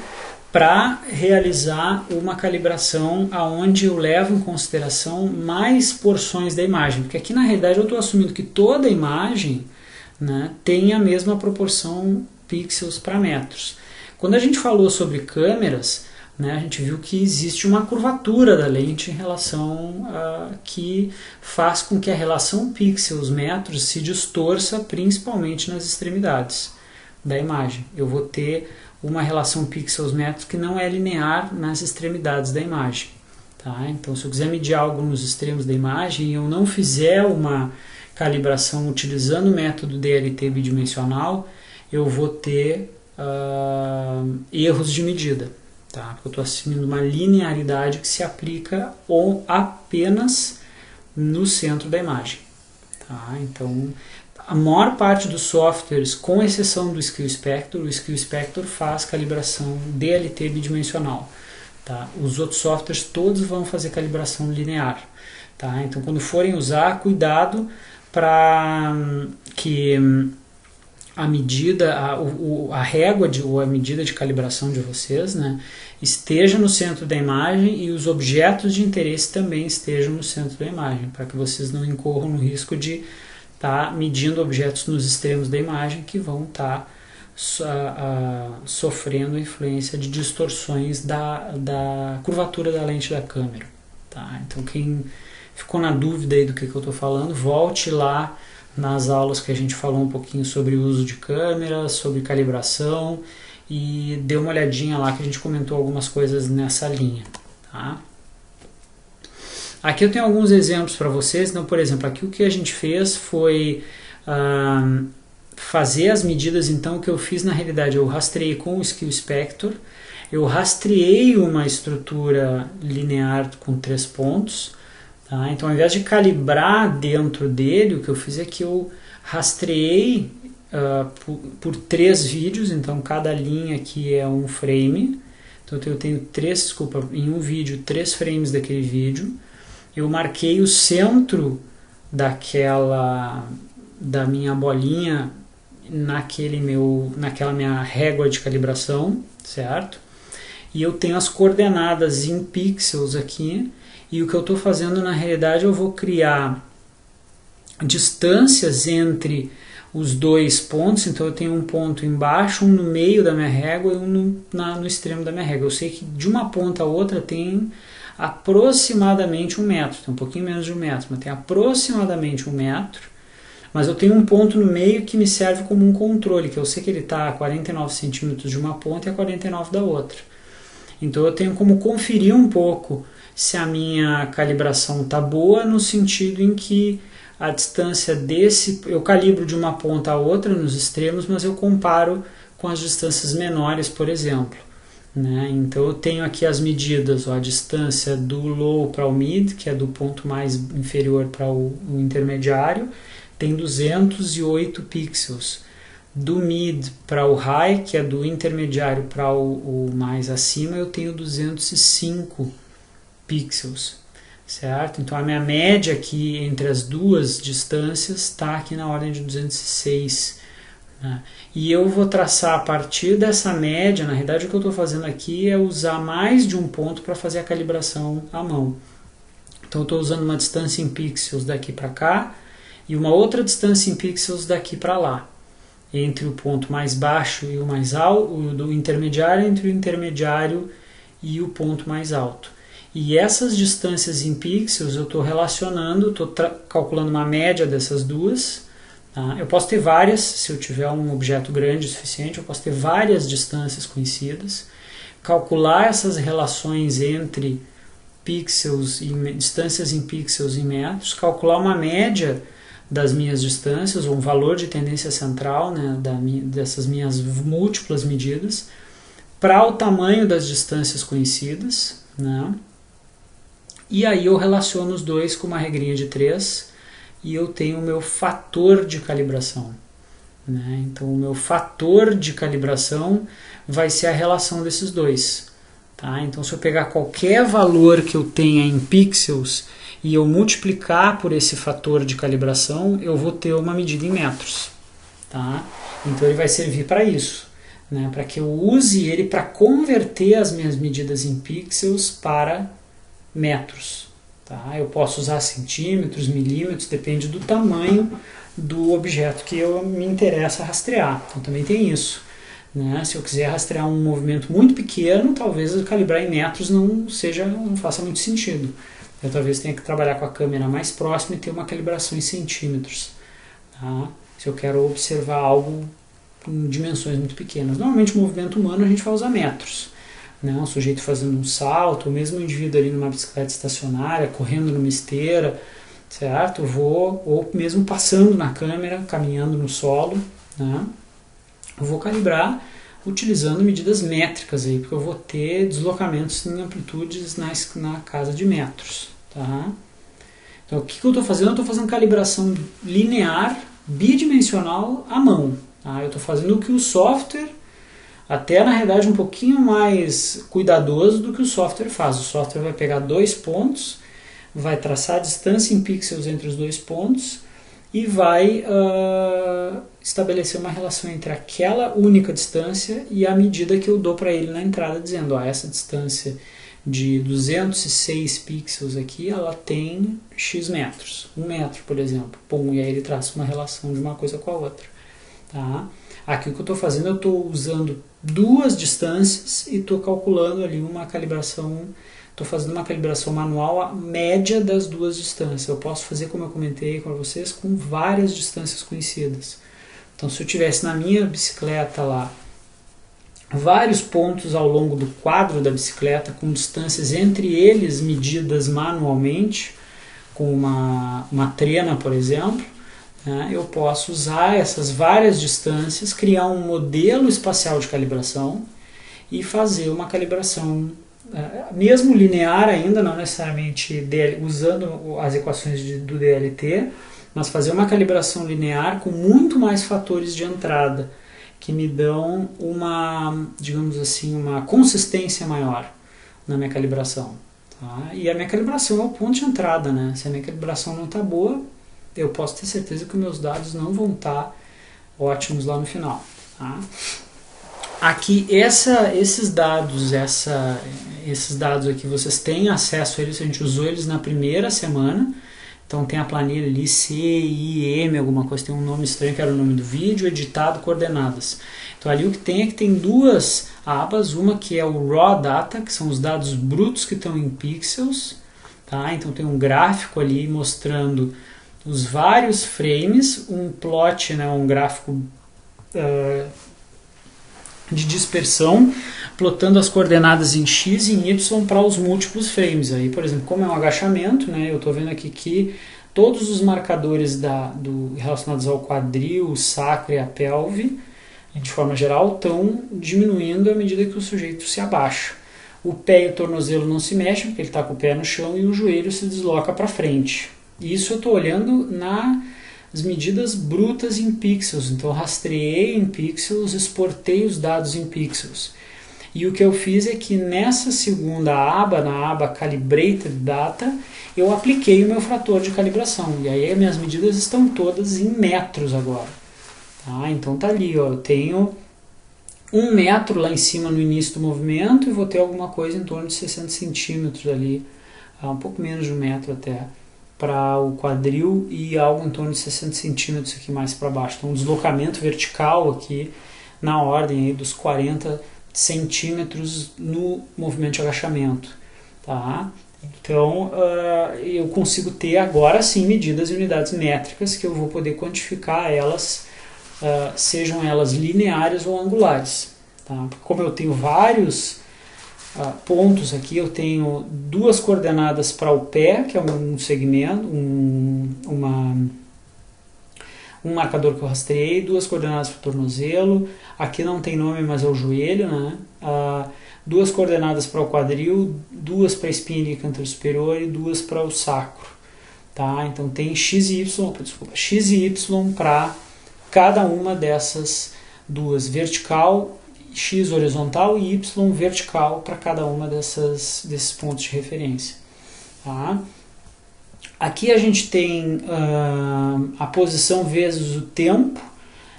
para realizar uma calibração aonde eu levo em consideração mais porções da imagem, porque aqui na realidade eu estou assumindo que toda a imagem, né, tem a mesma proporção pixels para metros. Quando a gente falou sobre câmeras, né, a gente viu que existe uma curvatura da lente em relação que faz com que a relação pixels-metros se distorça principalmente nas extremidades da imagem. Eu vou ter uma relação pixels-metros que não é linear nas extremidades da imagem. Tá? Então, se eu quiser medir algo nos extremos da imagem e eu não fizer uma calibração utilizando o método DLT bidimensional, eu vou ter erros de medida. Tá? Porque eu estou assumindo uma linearidade que se aplica apenas no centro da imagem. Tá? Então, a maior parte dos softwares, com exceção do Skill Spectre, o Skill Spectre faz calibração DLT bidimensional. Tá? Os outros softwares todos vão fazer calibração linear. Tá? Então, quando forem usar, cuidado para que a medida, a régua ou a medida de calibração de vocês, né, esteja no centro da imagem e os objetos de interesse também estejam no centro da imagem, para que vocês não incorram no risco de estar medindo objetos nos extremos da imagem que vão estar sofrendo a influência de distorções da curvatura da lente da câmera. Tá? Então, quem ficou na dúvida aí do que eu estou falando, volte lá nas aulas que a gente falou um pouquinho sobre o uso de câmeras, sobre calibração, e dê uma olhadinha lá que a gente comentou algumas coisas nessa linha. Tá? Aqui eu tenho alguns exemplos para vocês. Então, por exemplo, aqui o que a gente fez foi fazer as medidas. Então, o que eu fiz na realidade, eu rastreei com o Skill Spectre, eu rastreei uma estrutura linear com 3 pontos. Tá? Então, ao invés de calibrar dentro dele, o que eu fiz é que eu rastreei por 3 vídeos. Então, cada linha aqui é um frame. Então, eu tenho em um vídeo, 3 frames daquele vídeo. Eu marquei o centro da minha bolinha naquela minha régua de calibração, certo? E eu tenho as coordenadas em pixels aqui. E o que eu estou fazendo na realidade, eu vou criar distâncias entre os 2 pontos. Então eu tenho um ponto embaixo, um no meio da minha régua e um no extremo da minha régua. Eu sei que de uma ponta a outra tem aproximadamente 1 metro, tem um pouquinho menos de 1 metro, mas tem aproximadamente 1 metro. Mas eu tenho um ponto no meio que me serve como um controle, que eu sei que ele está a 49 centímetros de uma ponta e a 49 da outra. Então eu tenho como conferir um pouco se a minha calibração está boa, no sentido em que a distância eu calibro de uma ponta a outra nos extremos, mas eu comparo com as distâncias menores, por exemplo. Né? Então eu tenho aqui as medidas, a distância do low para o mid, que é do ponto mais inferior para o intermediário, tem 208 pixels. Do mid para o high, que é do intermediário para o mais acima, eu tenho 205 pixels, certo? Então a minha média aqui entre as duas distâncias está aqui na ordem de 206. Né? E eu vou traçar a partir dessa média. Na realidade, o que eu estou fazendo aqui é usar mais de um ponto para fazer a calibração à mão. Então eu estou usando uma distância em pixels daqui para cá e uma outra distância em pixels daqui para lá, entre o ponto mais baixo e o mais alto, o do intermediário, entre o intermediário e o ponto mais alto. E essas distâncias em pixels eu estou relacionando, estou calculando uma média dessas duas. Tá? Eu posso ter várias, se eu tiver um objeto grande o suficiente, eu posso ter várias distâncias conhecidas, calcular essas relações entre pixels e distâncias em pixels e metros, calcular uma média das minhas distâncias, ou um valor de tendência central, né, dessas minhas múltiplas medidas, para o tamanho das distâncias conhecidas, né? E aí eu relaciono os dois com uma regrinha de 3 e eu tenho o meu fator de calibração. Né? Então o meu fator de calibração vai ser a relação desses dois. Tá? Então se eu pegar qualquer valor que eu tenha em pixels e eu multiplicar por esse fator de calibração, eu vou ter uma medida em metros. Tá? Então ele vai servir para isso. né, para que eu use ele para converter as minhas medidas em pixels para metros. Tá? Eu posso usar centímetros, milímetros, depende do tamanho do objeto que me interessa rastrear. Então também tem isso. Né? Se eu quiser rastrear um movimento muito pequeno, talvez eu calibrar em metros não faça muito sentido. Eu talvez tenha que trabalhar com a câmera mais próxima e ter uma calibração em centímetros. Tá? Se eu quero observar algo com dimensões muito pequenas. Normalmente, o movimento humano a gente vai usar metros. Né? Um sujeito fazendo um salto, ou mesmo um indivíduo ali numa bicicleta estacionária, correndo numa esteira, certo? Ou mesmo passando na câmera, caminhando no solo, né? Eu vou calibrar utilizando medidas métricas, aí, porque eu vou ter deslocamentos em amplitudes na casa de metros. Tá? Então, o que eu estou fazendo? Eu estou fazendo calibração linear, bidimensional à mão. Tá? Eu estou fazendo o que o software, até na realidade um pouquinho mais cuidadoso do que o software faz. O software vai pegar 2 pontos, vai traçar a distância em pixels entre os 2 pontos e vai estabelecer uma relação entre aquela única distância e a medida que eu dou para ele na entrada, dizendo, essa distância de 206 pixels aqui, ela tem X metros, 1 metro, por exemplo. Pum, e aí ele traça uma relação de uma coisa com a outra. Tá? Aqui o que eu estou fazendo, eu estou usando 2 distâncias e estou calculando ali uma calibração. Estou fazendo uma calibração manual à média das 2 distâncias. Eu posso fazer, como eu comentei com vocês, com várias distâncias conhecidas. Então, se eu tivesse na minha bicicleta lá vários pontos ao longo do quadro da bicicleta, com distâncias entre eles medidas manualmente, com uma trena, por exemplo, né, eu posso usar essas várias distâncias, criar um modelo espacial de calibração e fazer uma calibração mesmo linear ainda, não necessariamente usando as equações do DLT, mas fazer uma calibração linear com muito mais fatores de entrada, que me dão uma, digamos assim, uma consistência maior na minha calibração. Tá? E a minha calibração é o ponto de entrada, né? Se a minha calibração não está boa, eu posso ter certeza que os meus dados não vão estar ótimos lá no final. Tá? Aqui, esses dados aqui, vocês têm acesso a eles, a gente usou eles na primeira semana, então tem a planilha ali, CIM, alguma coisa, tem um nome estranho que era o nome do vídeo, editado, coordenadas. Então ali o que tem é que tem 2 abas, uma que é o Raw Data, que são os dados brutos que estão em pixels, tá? Então tem um gráfico ali mostrando os vários frames, um plot, né, um gráfico de dispersão, plotando as coordenadas em x e em y para os múltiplos frames. Aí, por exemplo, como é um agachamento, né, eu estou vendo aqui que todos os marcadores relacionados ao quadril, o sacro e a pelve, de forma geral, estão diminuindo à medida que o sujeito se abaixa. O pé e o tornozelo não se mexem, porque ele está com o pé no chão, e o joelho se desloca para frente. Isso eu estou olhando nas medidas brutas em pixels. Então eu rastreei em pixels, exportei os dados em pixels. E o que eu fiz é que nessa segunda aba, na aba Calibrated Data, eu apliquei o meu fator de calibração. E aí as minhas medidas estão todas em metros agora. Tá? Então tá ali, ó, eu tenho 1 metro lá em cima no início do movimento e vou ter alguma coisa em torno de 60 centímetros ali, um pouco menos de 1 metro até, para o quadril, e algo em torno de 60 centímetros aqui mais para baixo. Então um deslocamento vertical aqui na ordem aí dos 40 centímetros no movimento de agachamento. Tá? Então eu consigo ter agora sim medidas e unidades métricas que eu vou poder quantificar elas, sejam elas lineares ou angulares. Tá? Como eu tenho vários pontos aqui, eu tenho 2 coordenadas para o pé, que é um segmento, um marcador que eu rastreei, 2 coordenadas para o tornozelo, aqui não tem nome, mas é o joelho, né? 2 coordenadas para o quadril, 2 para a espinha ilíaca superior e 2 para o sacro. Tá? Então tem x e y para cada uma dessas 2, vertical, x horizontal e y vertical para cada uma desses pontos de referência. Tá? Aqui a gente tem a posição vezes o tempo,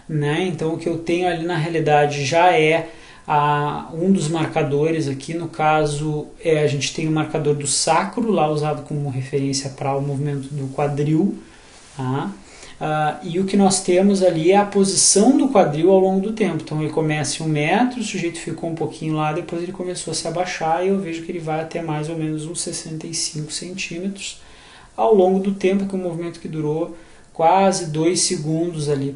né? Então o que eu tenho ali na realidade já é um dos marcadores aqui. No caso, a gente tem o marcador do sacro, lá usado como referência para o movimento do quadril, tá? E o que nós temos ali é a posição do quadril ao longo do tempo. Então ele começa em 1 metro, o sujeito ficou um pouquinho lá, depois ele começou a se abaixar e eu vejo que ele vai até mais ou menos uns 65 centímetros ao longo do tempo, que é um movimento que durou quase 2 segundos ali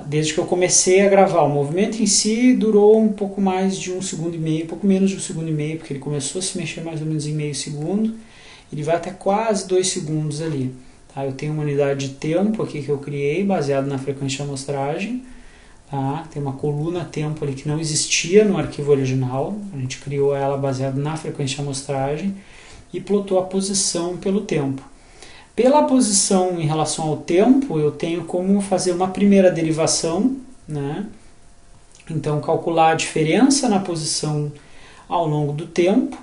desde que eu comecei a gravar. O movimento em si durou um pouco mais de 1,5 segundos, um pouco menos de 1,5 segundos, porque ele começou a se mexer mais ou menos em meio segundo, ele vai até quase 2 segundos ali. Tá? Eu tenho uma unidade de tempo aqui que eu criei, baseado na frequência de amostragem. Tá? Tem uma coluna tempo ali que não existia no arquivo original, a gente criou ela baseada na frequência de amostragem e plotou a posição pelo tempo. Pela posição em relação ao tempo, eu tenho como fazer uma primeira derivação, né? Então, calcular a diferença na posição ao longo do tempo,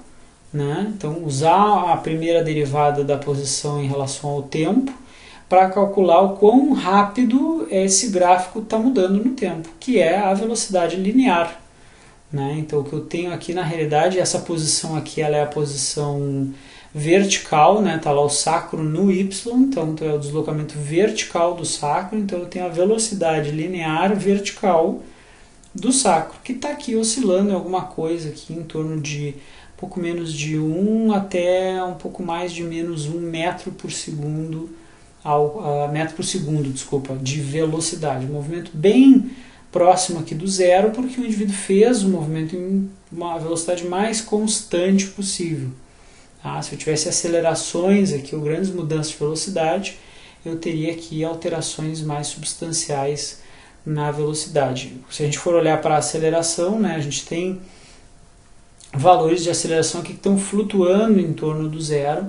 né? Então, usar a primeira derivada da posição em relação ao tempo para calcular o quão rápido esse gráfico está mudando no tempo, que é a velocidade linear, né? Então, o que eu tenho aqui na realidade, essa posição aqui ela é a posição vertical, né? Tá lá o sacro no Y, então é o deslocamento vertical do sacro, então eu tenho a velocidade linear vertical do sacro, que está aqui oscilando em alguma coisa aqui em torno de pouco menos de 1 até um pouco mais de menos 1 metro por segundo, de velocidade. Um movimento bem próximo aqui do zero, porque o indivíduo fez o movimento em uma velocidade mais constante possível. Se eu tivesse acelerações aqui ou grandes mudanças de velocidade, eu teria aqui alterações mais substanciais na velocidade. Se a gente for olhar para a aceleração, né, a gente tem valores de aceleração aqui que estão flutuando em torno do zero,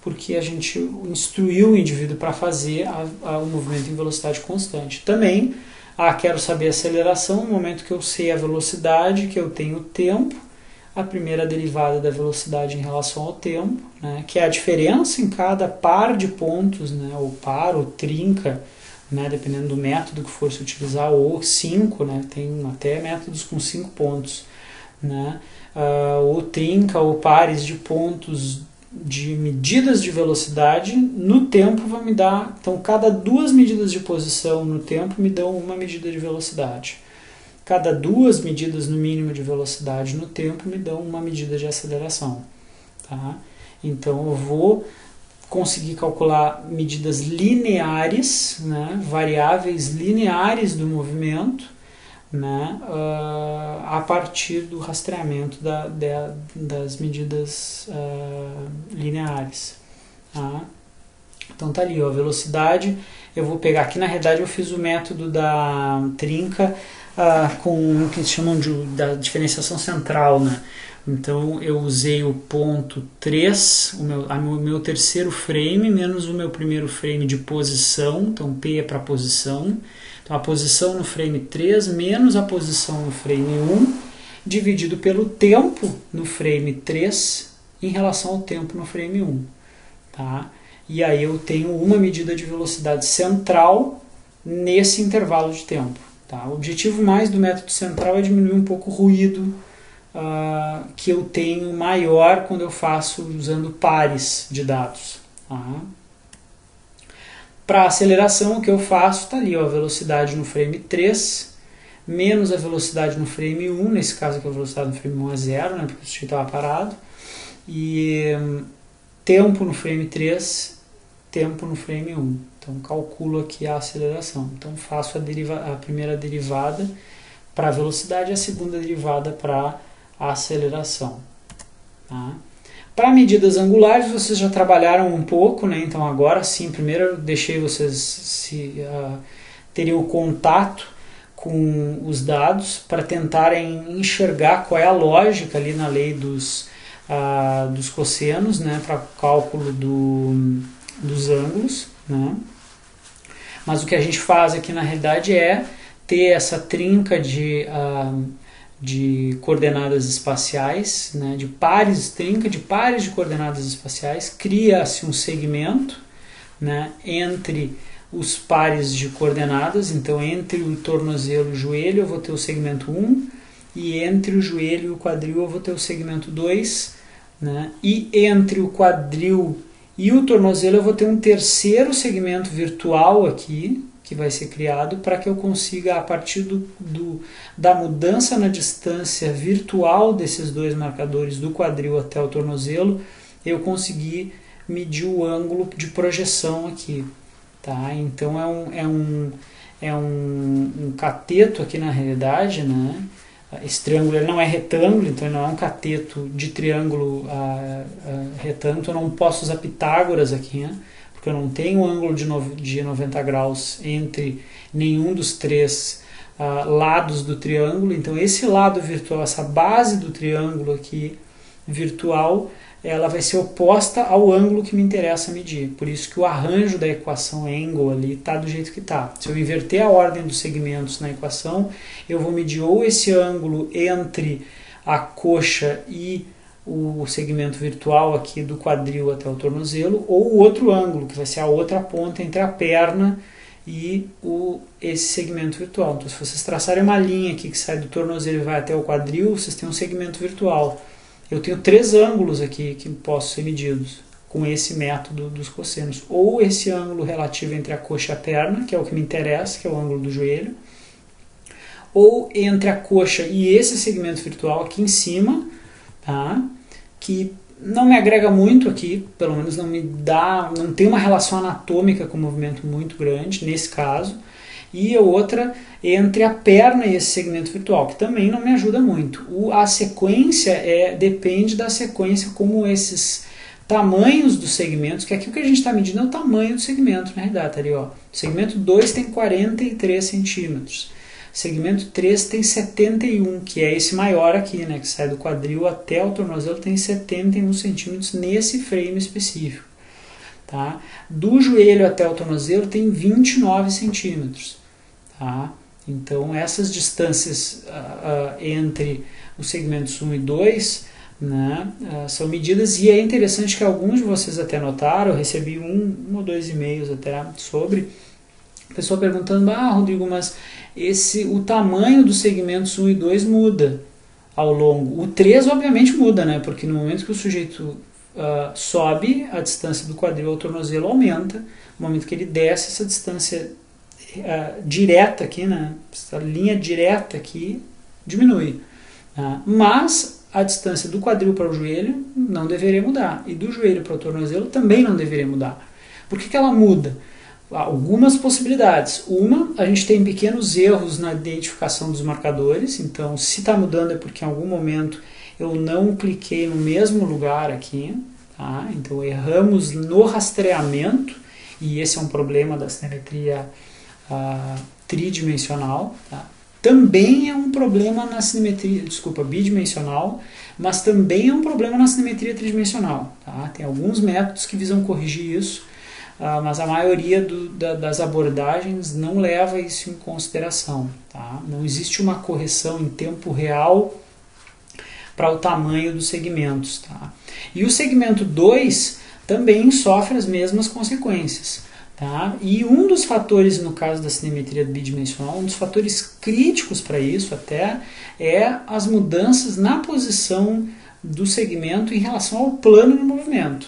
porque a gente instruiu o indivíduo para fazer o movimento em velocidade constante. Também, quero saber a aceleração, no momento que eu sei a velocidade, que eu tenho o tempo, a primeira derivada da velocidade em relação ao tempo, né, que é a diferença em cada par de pontos, né, ou par ou trinca, né, dependendo do método que for se utilizar, ou 5, né, tem até métodos com 5 pontos, né, ou trinca ou pares de pontos de medidas de velocidade no tempo vão me dar, então cada 2 medidas de posição no tempo me dão uma medida de velocidade. Cada 2 medidas no mínimo de velocidade no tempo me dão uma medida de aceleração. Tá? Então eu vou conseguir calcular medidas lineares, né, variáveis lineares do movimento, né, a partir do rastreamento das medidas lineares. Tá? Então tá ali, ó, a velocidade. Eu vou pegar aqui, na realidade eu fiz o método da trinca com o que eles chamam da diferenciação central, né? Então eu usei o ponto 3, o meu terceiro frame, menos o meu primeiro frame de posição, então P é para posição. Então a posição no frame 3 menos a posição no frame 1, dividido pelo tempo no frame 3 em relação ao tempo no frame 1. Tá? E aí eu tenho uma medida de velocidade central nesse intervalo de tempo. Tá? O objetivo mais do método central é diminuir um pouco o ruído que eu tenho maior quando eu faço usando pares de dados. Tá? Para aceleração, o que eu faço está ali, ó, a velocidade no frame 3 menos a velocidade no frame 1, nesse caso aqui a velocidade no frame 1 é 0, né, porque o sujeito estava parado, e tempo no frame 3, tempo no frame 1. Então calculo aqui a aceleração. Então faço a primeira derivada para a velocidade e a segunda derivada para a aceleração. Tá? Para medidas angulares vocês já trabalharam um pouco, né? Então agora sim, primeiro eu deixei vocês terem o contato com os dados para tentarem enxergar qual é a lógica ali na lei dos cossenos, né? Para cálculo dos ângulos, né? Mas o que a gente faz aqui na realidade é ter essa trinca de coordenadas espaciais, né, trinca de pares de coordenadas espaciais, cria-se um segmento, né, entre os pares de coordenadas, então entre o tornozelo e o joelho eu vou ter o segmento 1, e entre o joelho e o quadril eu vou ter o segmento 2, né? E entre o quadril e o tornozelo eu vou ter um terceiro segmento virtual aqui, que vai ser criado para que eu consiga, a partir da mudança na distância virtual desses dois marcadores, do quadril até o tornozelo, eu conseguir medir o ângulo de projeção aqui. Tá? Então é um cateto aqui na realidade, né? Esse triângulo ele não é retângulo, então ele não é um cateto de triângulo retângulo, então eu não posso usar Pitágoras aqui, né? Porque eu não tenho ângulo de 90 graus entre nenhum dos três lados do triângulo, então esse lado virtual, essa base do triângulo aqui virtual, ela vai ser oposta ao ângulo que me interessa medir. Por isso que o arranjo da equação angle ali está do jeito que está. Se eu inverter a ordem dos segmentos na equação, eu vou medir ou esse ângulo entre a coxa e o segmento virtual aqui do quadril até o tornozelo, ou o outro ângulo, que vai ser a outra ponta entre a perna e esse segmento virtual. Então, se vocês traçarem uma linha aqui que sai do tornozelo e vai até o quadril, vocês têm um segmento virtual. Eu tenho 3 ângulos aqui que possam ser medidos com esse método dos cossenos. Ou esse ângulo relativo entre a coxa e a perna, que é o que me interessa, que é o ângulo do joelho, ou entre a coxa e esse segmento virtual aqui em cima, tá? Que não me agrega muito aqui, pelo menos não tem uma relação anatômica com o movimento muito grande, nesse caso, e a outra entre a perna e esse segmento virtual, que também não me ajuda muito. A sequência depende da sequência, como esses tamanhos dos segmentos, que aqui o que a gente está medindo é o tamanho do segmento, na realidade, tá ali, ó. O segmento 2 tem 43 centímetros, o segmento 3 tem 71, que é esse maior aqui, né, que sai do quadril até o tornozelo, tem 71 centímetros nesse frame específico. Tá? Do joelho até o tornozelo tem 29 centímetros. Tá? Então essas distâncias entre os segmentos 1 e 2, né, são medidas, e é interessante que alguns de vocês até notaram, eu recebi um ou dois e-mails até sobre, a pessoa perguntando, Rodrigo, mas o tamanho dos segmentos 1 e 2 muda ao longo. O 3 obviamente muda, né, porque no momento que o sujeito sobe, a distância do quadril ao tornozelo aumenta. No momento que ele desce, essa distância direta aqui, né, essa linha direta aqui, diminui. Mas a distância do quadril para o joelho não deveria mudar. E do joelho para o tornozelo também não deveria mudar. Por que ela muda? Algumas possibilidades. Uma, a gente tem pequenos erros na identificação dos marcadores. Então, se está mudando é porque em algum momento eu não cliquei no mesmo lugar aqui, tá? Então erramos no rastreamento, e esse é um problema da cinemetria tridimensional, tá? Também é um problema na cinemetria, bidimensional, mas também é um problema na cinemetria tridimensional, tá? Tem alguns métodos que visam corrigir isso, mas a maioria das abordagens não leva isso em consideração, tá? Não existe uma correção em tempo real para o tamanho dos segmentos. Tá? E o segmento 2 também sofre as mesmas consequências. Tá? E um dos fatores, no caso da cinemetria bidimensional, um dos fatores críticos para isso até, é as mudanças na posição do segmento em relação ao plano de movimento.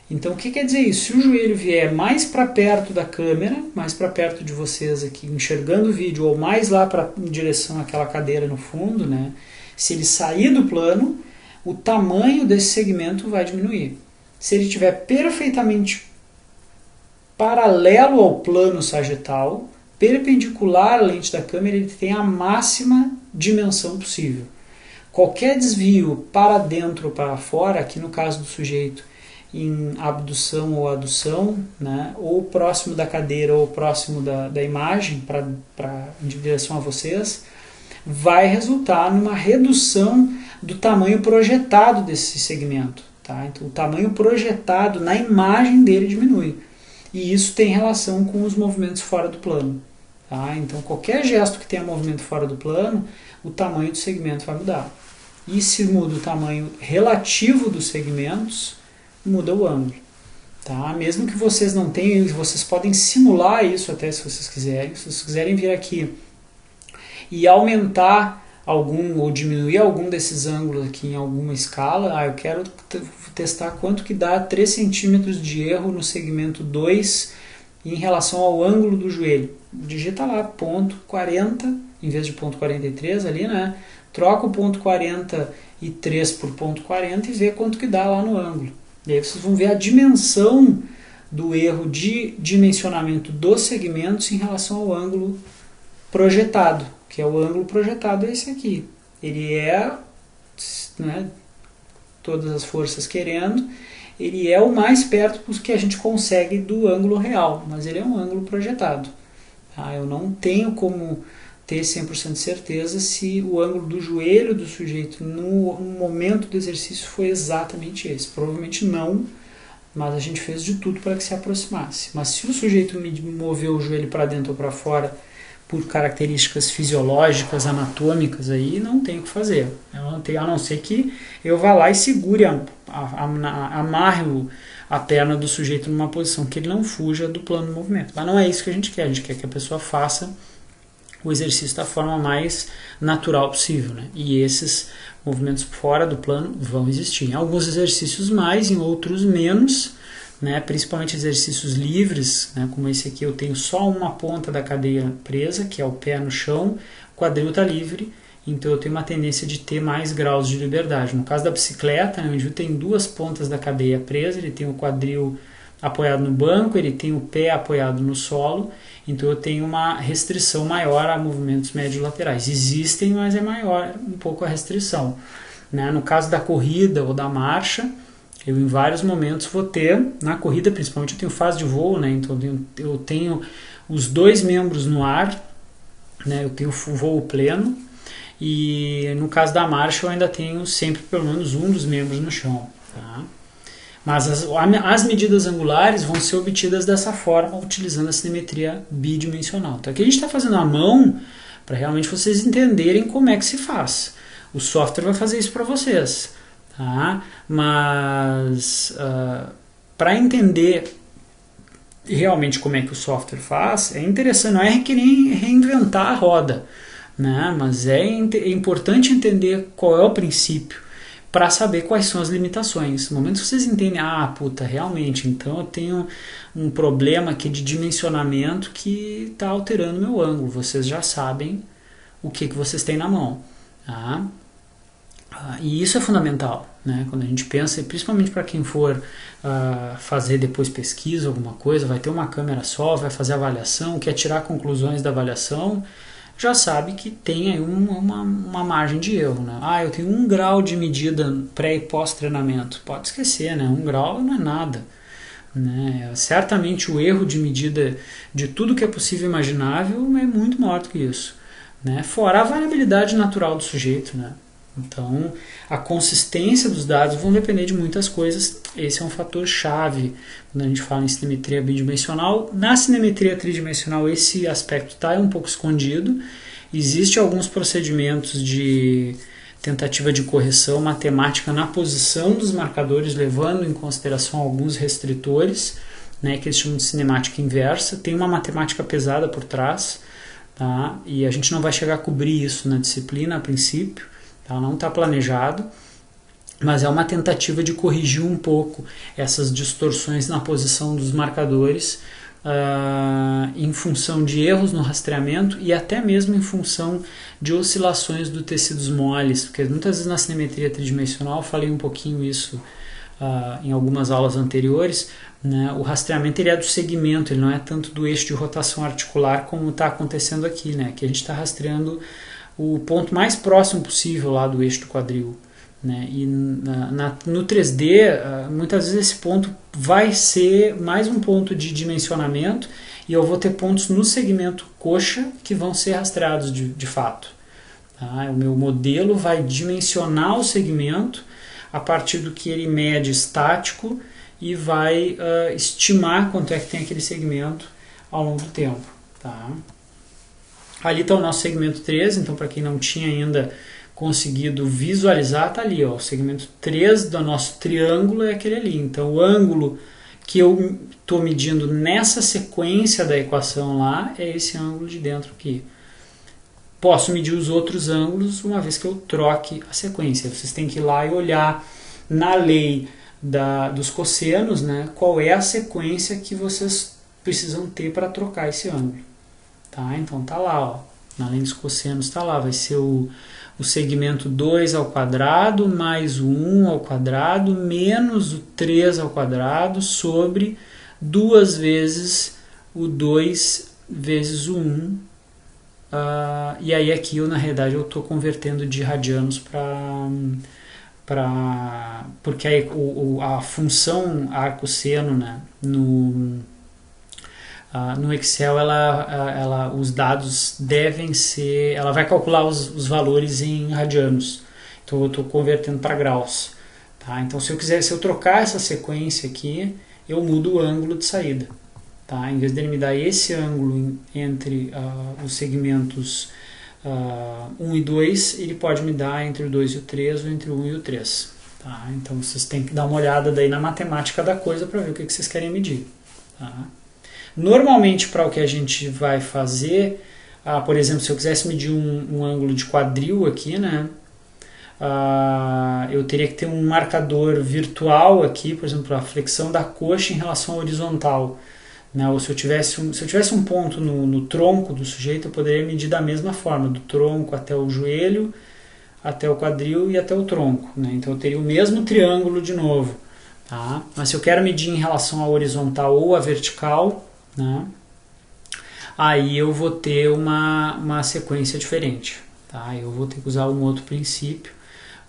Então o que quer dizer isso? Se o joelho vier mais para perto da câmera, mais para perto de vocês aqui, enxergando o vídeo, ou mais lá em direção àquela cadeira no fundo, né? Se ele sair do plano, o tamanho desse segmento vai diminuir. Se ele estiver perfeitamente paralelo ao plano sagital, perpendicular à lente da câmera, ele tem a máxima dimensão possível. Qualquer desvio para dentro ou para fora, aqui no caso do sujeito em abdução ou adução, né, ou próximo da cadeira ou próximo da imagem, em direção a vocês, vai resultar numa redução do tamanho projetado desse segmento. Tá? Então, o tamanho projetado na imagem dele diminui. E isso tem relação com os movimentos fora do plano. Tá? Então, qualquer gesto que tenha movimento fora do plano, o tamanho do segmento vai mudar. E se muda o tamanho relativo dos segmentos, muda o ângulo. Tá? Mesmo que vocês não tenham, vocês podem simular isso até se vocês quiserem. Se vocês quiserem vir aqui e aumentar algum ou diminuir algum desses ângulos aqui em alguma escala, eu quero testar quanto que dá 3 centímetros de erro no segmento 2 em relação ao ângulo do joelho. Digita lá ponto 40 em vez de ponto 43 ali, né? Troca o ponto 43 por ponto 40 e vê quanto que dá lá no ângulo. E aí vocês vão ver a dimensão do erro de dimensionamento dos segmentos em relação ao ângulo projetado, que é o ângulo projetado é esse aqui. Ele é, né, todas as forças querendo, ele é o mais perto que a gente consegue do ângulo real, mas ele é um ângulo projetado. Tá? Eu não tenho como ter 100% de certeza se o ângulo do joelho do sujeito no momento do exercício foi exatamente esse. Provavelmente não, mas a gente fez de tudo para que se aproximasse. Mas se o sujeito me moveu o joelho para dentro ou para fora por características fisiológicas, anatômicas, aí não tem o que fazer. Eu não tenho, a não ser que eu vá lá e segure, amarre a perna do sujeito numa posição que ele não fuja do plano de movimento. Mas não é isso que a gente quer que a pessoa faça o exercício da forma mais natural possível, né? E esses movimentos fora do plano vão existir. Em alguns exercícios mais, em outros menos, né? Principalmente exercícios livres, né? Como esse aqui, eu tenho só uma ponta da cadeia presa, que é o pé no chão, o quadril está livre, então eu tenho uma tendência de ter mais graus de liberdade. No caso da bicicleta, né, onde tem 2 pontas da cadeia presa, ele tem o quadril apoiado no banco, ele tem o pé apoiado no solo, então eu tenho uma restrição maior a movimentos médio-laterais. Existem, mas é maior um pouco a restrição. Né? No caso da corrida ou da marcha, eu em vários momentos vou ter, na corrida principalmente eu tenho fase de voo, né? Então eu tenho os 2 membros no ar, né? Eu tenho voo pleno, e no caso da marcha eu ainda tenho sempre pelo menos um dos membros no chão. Tá? Mas as medidas angulares vão ser obtidas dessa forma, utilizando a cinemetria bidimensional. Então aqui a gente está fazendo à mão para realmente vocês entenderem como é que se faz. O software vai fazer isso para vocês. Tá? Mas para entender realmente como é que o software faz, é interessante, não é que nem reinventar a roda, né? Mas é importante entender qual é o princípio, para saber quais são as limitações. No momento que vocês entendem, realmente, então eu tenho um problema aqui de dimensionamento que está alterando meu ângulo. Vocês já sabem o que vocês têm na mão. Tá? E isso é fundamental, né? Quando a gente pensa, principalmente para quem for fazer depois pesquisa, alguma coisa, vai ter uma câmera só, vai fazer avaliação, quer tirar conclusões da avaliação, já sabe que tem aí uma margem de erro, né? Eu tenho 1 grau de medida pré e pós-treinamento. Pode esquecer, né? 1 grau não é nada. Né? Certamente o erro de medida de tudo que é possível e imaginável é muito maior do que isso. Né? Fora a variabilidade natural do sujeito, né? Então, a consistência dos dados vão depender de muitas coisas. Esse é um fator chave quando a gente fala em cinemetria bidimensional. Na cinemetria tridimensional, esse aspecto está um pouco escondido. Existem alguns procedimentos de tentativa de correção matemática na posição dos marcadores, levando em consideração alguns restritores, né, que eles chamam de cinemática inversa. Tem uma matemática pesada por trás, tá? E a gente não vai chegar a cobrir isso na disciplina a princípio. Tá? Não está planejado, mas é uma tentativa de corrigir um pouco essas distorções na posição dos marcadores em função de erros no rastreamento e até mesmo em função de oscilações do tecidos moles, porque muitas vezes na cinemetria tridimensional, eu falei um pouquinho isso em algumas aulas anteriores, né? O rastreamento ele é do segmento, ele não é tanto do eixo de rotação articular como está acontecendo aqui, né? Aqui a gente está rastreando o ponto mais próximo possível lá do eixo do quadril. Né? E no 3D, muitas vezes esse ponto vai ser mais um ponto de dimensionamento e eu vou ter pontos no segmento coxa que vão ser rastreados de fato. Tá? O meu modelo vai dimensionar o segmento a partir do que ele mede estático e vai estimar quanto é que tem aquele segmento ao longo do tempo. Tá? Ali está o nosso segmento 3, então para quem não tinha ainda conseguido visualizar, está ali, ó, o segmento 3 do nosso triângulo é aquele ali. Então o ângulo que eu estou medindo nessa sequência da equação lá é esse ângulo de dentro aqui. Posso medir os outros ângulos uma vez que eu troque a sequência. Vocês têm que ir lá e olhar na lei dos cossenos, né, qual é a sequência que vocês precisam ter para trocar esse ângulo. Tá? Então tá lá, ó, na lei dos cossenos está lá, vai ser o segmento 2 ao quadrado mais o 1 ao quadrado menos o 3 ao quadrado sobre 2 vezes o 2 vezes o 1. E aí aqui eu, na realidade, eu estou convertendo de radianos porque a função arcosseno, né, no Excel, os dados devem ser, ela vai calcular os valores em radianos, então eu estou convertendo para graus, tá? Então se eu trocar essa sequência aqui, eu mudo o ângulo de saída, tá? Em vez dele me dar esse ângulo entre os segmentos 1 e 2, ele pode me dar entre o 2 e o 3 ou entre o 1 e o 3, tá? Então vocês têm que dar uma olhada daí na matemática da coisa para ver o que vocês querem medir, tá? Normalmente, para o que a gente vai fazer, por exemplo, se eu quisesse medir um ângulo de quadril aqui, né, eu teria que ter um marcador virtual aqui, por exemplo, a flexão da coxa em relação à horizontal, né, ou se eu tivesse um ponto no tronco do sujeito, eu poderia medir da mesma forma, do tronco até o joelho, até o quadril e até o tronco, né, então eu teria o mesmo triângulo de novo, tá? Mas se eu quero medir em relação à horizontal ou à vertical, né, aí eu vou ter uma sequência diferente, tá? Eu vou ter que usar um outro princípio,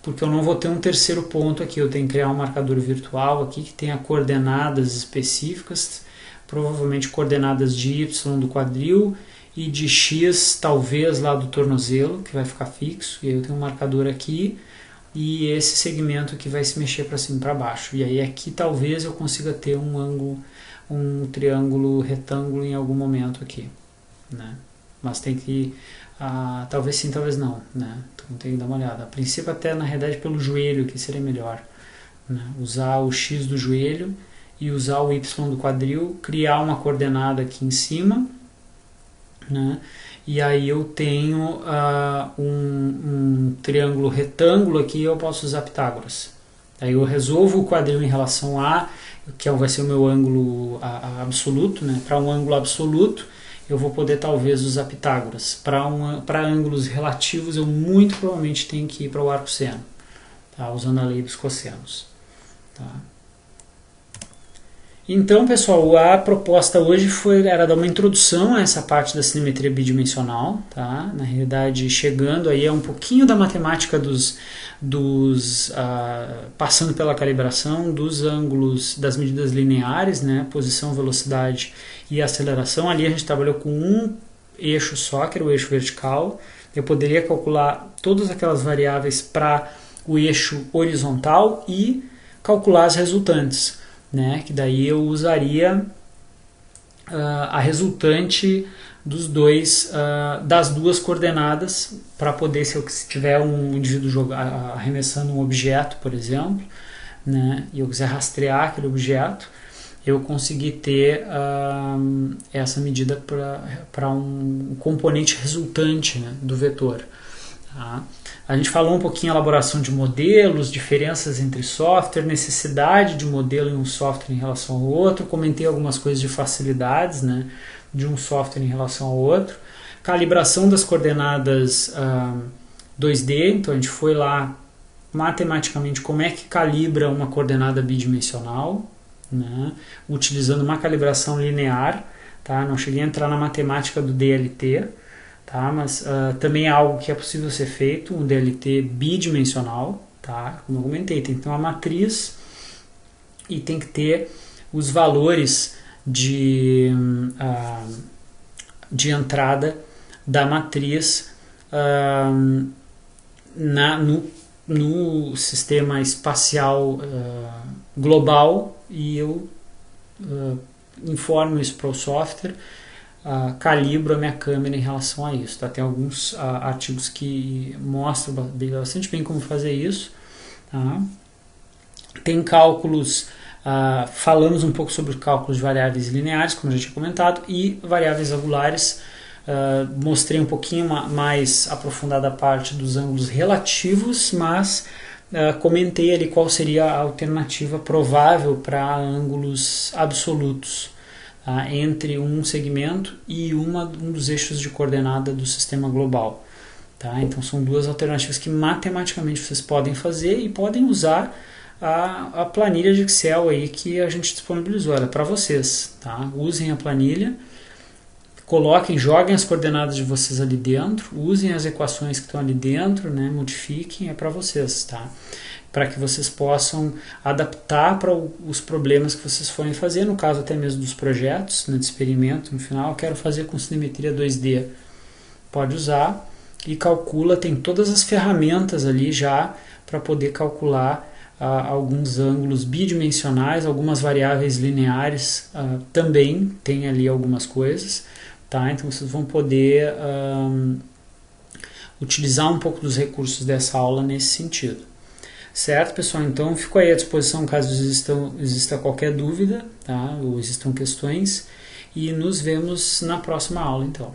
porque eu não vou ter um terceiro ponto aqui, eu tenho que criar um marcador virtual aqui que tenha coordenadas específicas, provavelmente coordenadas de Y do quadril e de X talvez lá do tornozelo, que vai ficar fixo, e aí eu tenho um marcador aqui e esse segmento que vai se mexer para cima e para baixo, e aí aqui talvez eu consiga ter um ângulo, um triângulo retângulo em algum momento aqui, né? Mas tem que, talvez sim, talvez não, né? Então tem que dar uma olhada. A princípio até na realidade pelo joelho que seria melhor, né? Usar o X do joelho e usar o Y do quadril, criar uma coordenada aqui em cima, né? E aí eu tenho um triângulo retângulo aqui, eu posso usar Pitágoras. Aí eu resolvo o quadril em relação a, que vai ser o meu ângulo absoluto, né? Para um ângulo absoluto, eu vou poder talvez usar Pitágoras. Para ângulos relativos, eu muito provavelmente tenho que ir para o arcosseno, tá? Usando a lei dos cossenos. Tá? Então, pessoal, a proposta hoje era dar uma introdução a essa parte da cinemetria bidimensional, tá? Na realidade, chegando aí a um pouquinho da matemática passando pela calibração dos ângulos das medidas lineares, né? Posição, velocidade e aceleração. Ali a gente trabalhou com um eixo só, que era o eixo vertical. Eu poderia calcular todas aquelas variáveis para o eixo horizontal e calcular as resultantes, né, que daí eu usaria a resultante das duas coordenadas para poder, se tiver um indivíduo arremessando um objeto, por exemplo, né, e eu quiser rastrear aquele objeto, eu conseguir ter essa medida para um componente resultante, né, do vetor. Tá? A gente falou um pouquinho em elaboração de modelos, diferenças entre software, necessidade de modelo em um software em relação ao outro, comentei algumas coisas de facilidades, né, de um software em relação ao outro, calibração das coordenadas 2D, então a gente foi lá matematicamente como é que calibra uma coordenada bidimensional, né, utilizando uma calibração linear, tá? Não cheguei a entrar na matemática do DLT, tá? Mas também é algo que é possível ser feito, um DLT bidimensional, tá? Como eu comentei, tem que ter uma matriz e tem que ter os valores de entrada da matriz no sistema espacial global, e eu informo isso para o software, calibro a minha câmera em relação a isso. Tá? Tem alguns artigos que mostram bastante bem como fazer isso. Tá? Tem cálculos Falamos um pouco sobre o cálculo de variáveis lineares, como eu já tinha comentado, e variáveis angulares. Mostrei um pouquinho mais aprofundada a parte dos ângulos relativos, mas comentei ali qual seria a alternativa provável para ângulos absolutos entre um segmento e um dos eixos de coordenada do sistema global. Tá? Então são duas alternativas que matematicamente vocês podem fazer e podem usar a planilha de Excel aí que a gente disponibilizou, ela é para vocês. Tá? Usem a planilha, joguem as coordenadas de vocês ali dentro, usem as equações que estão ali dentro, né? Modifiquem, é para vocês, tá? Para que vocês possam adaptar para os problemas que vocês forem fazer, no caso até mesmo dos projetos, né, de experimento, no final eu quero fazer com cinemetria 2D. Pode usar e calcula, tem todas as ferramentas ali já para poder calcular alguns ângulos bidimensionais, algumas variáveis lineares também, tem ali algumas coisas. Tá? Então vocês vão poder utilizar um pouco dos recursos dessa aula nesse sentido. Certo, pessoal? Então fico aí à disposição caso exista qualquer dúvida, tá? Ou existam questões, e nos vemos na próxima aula então.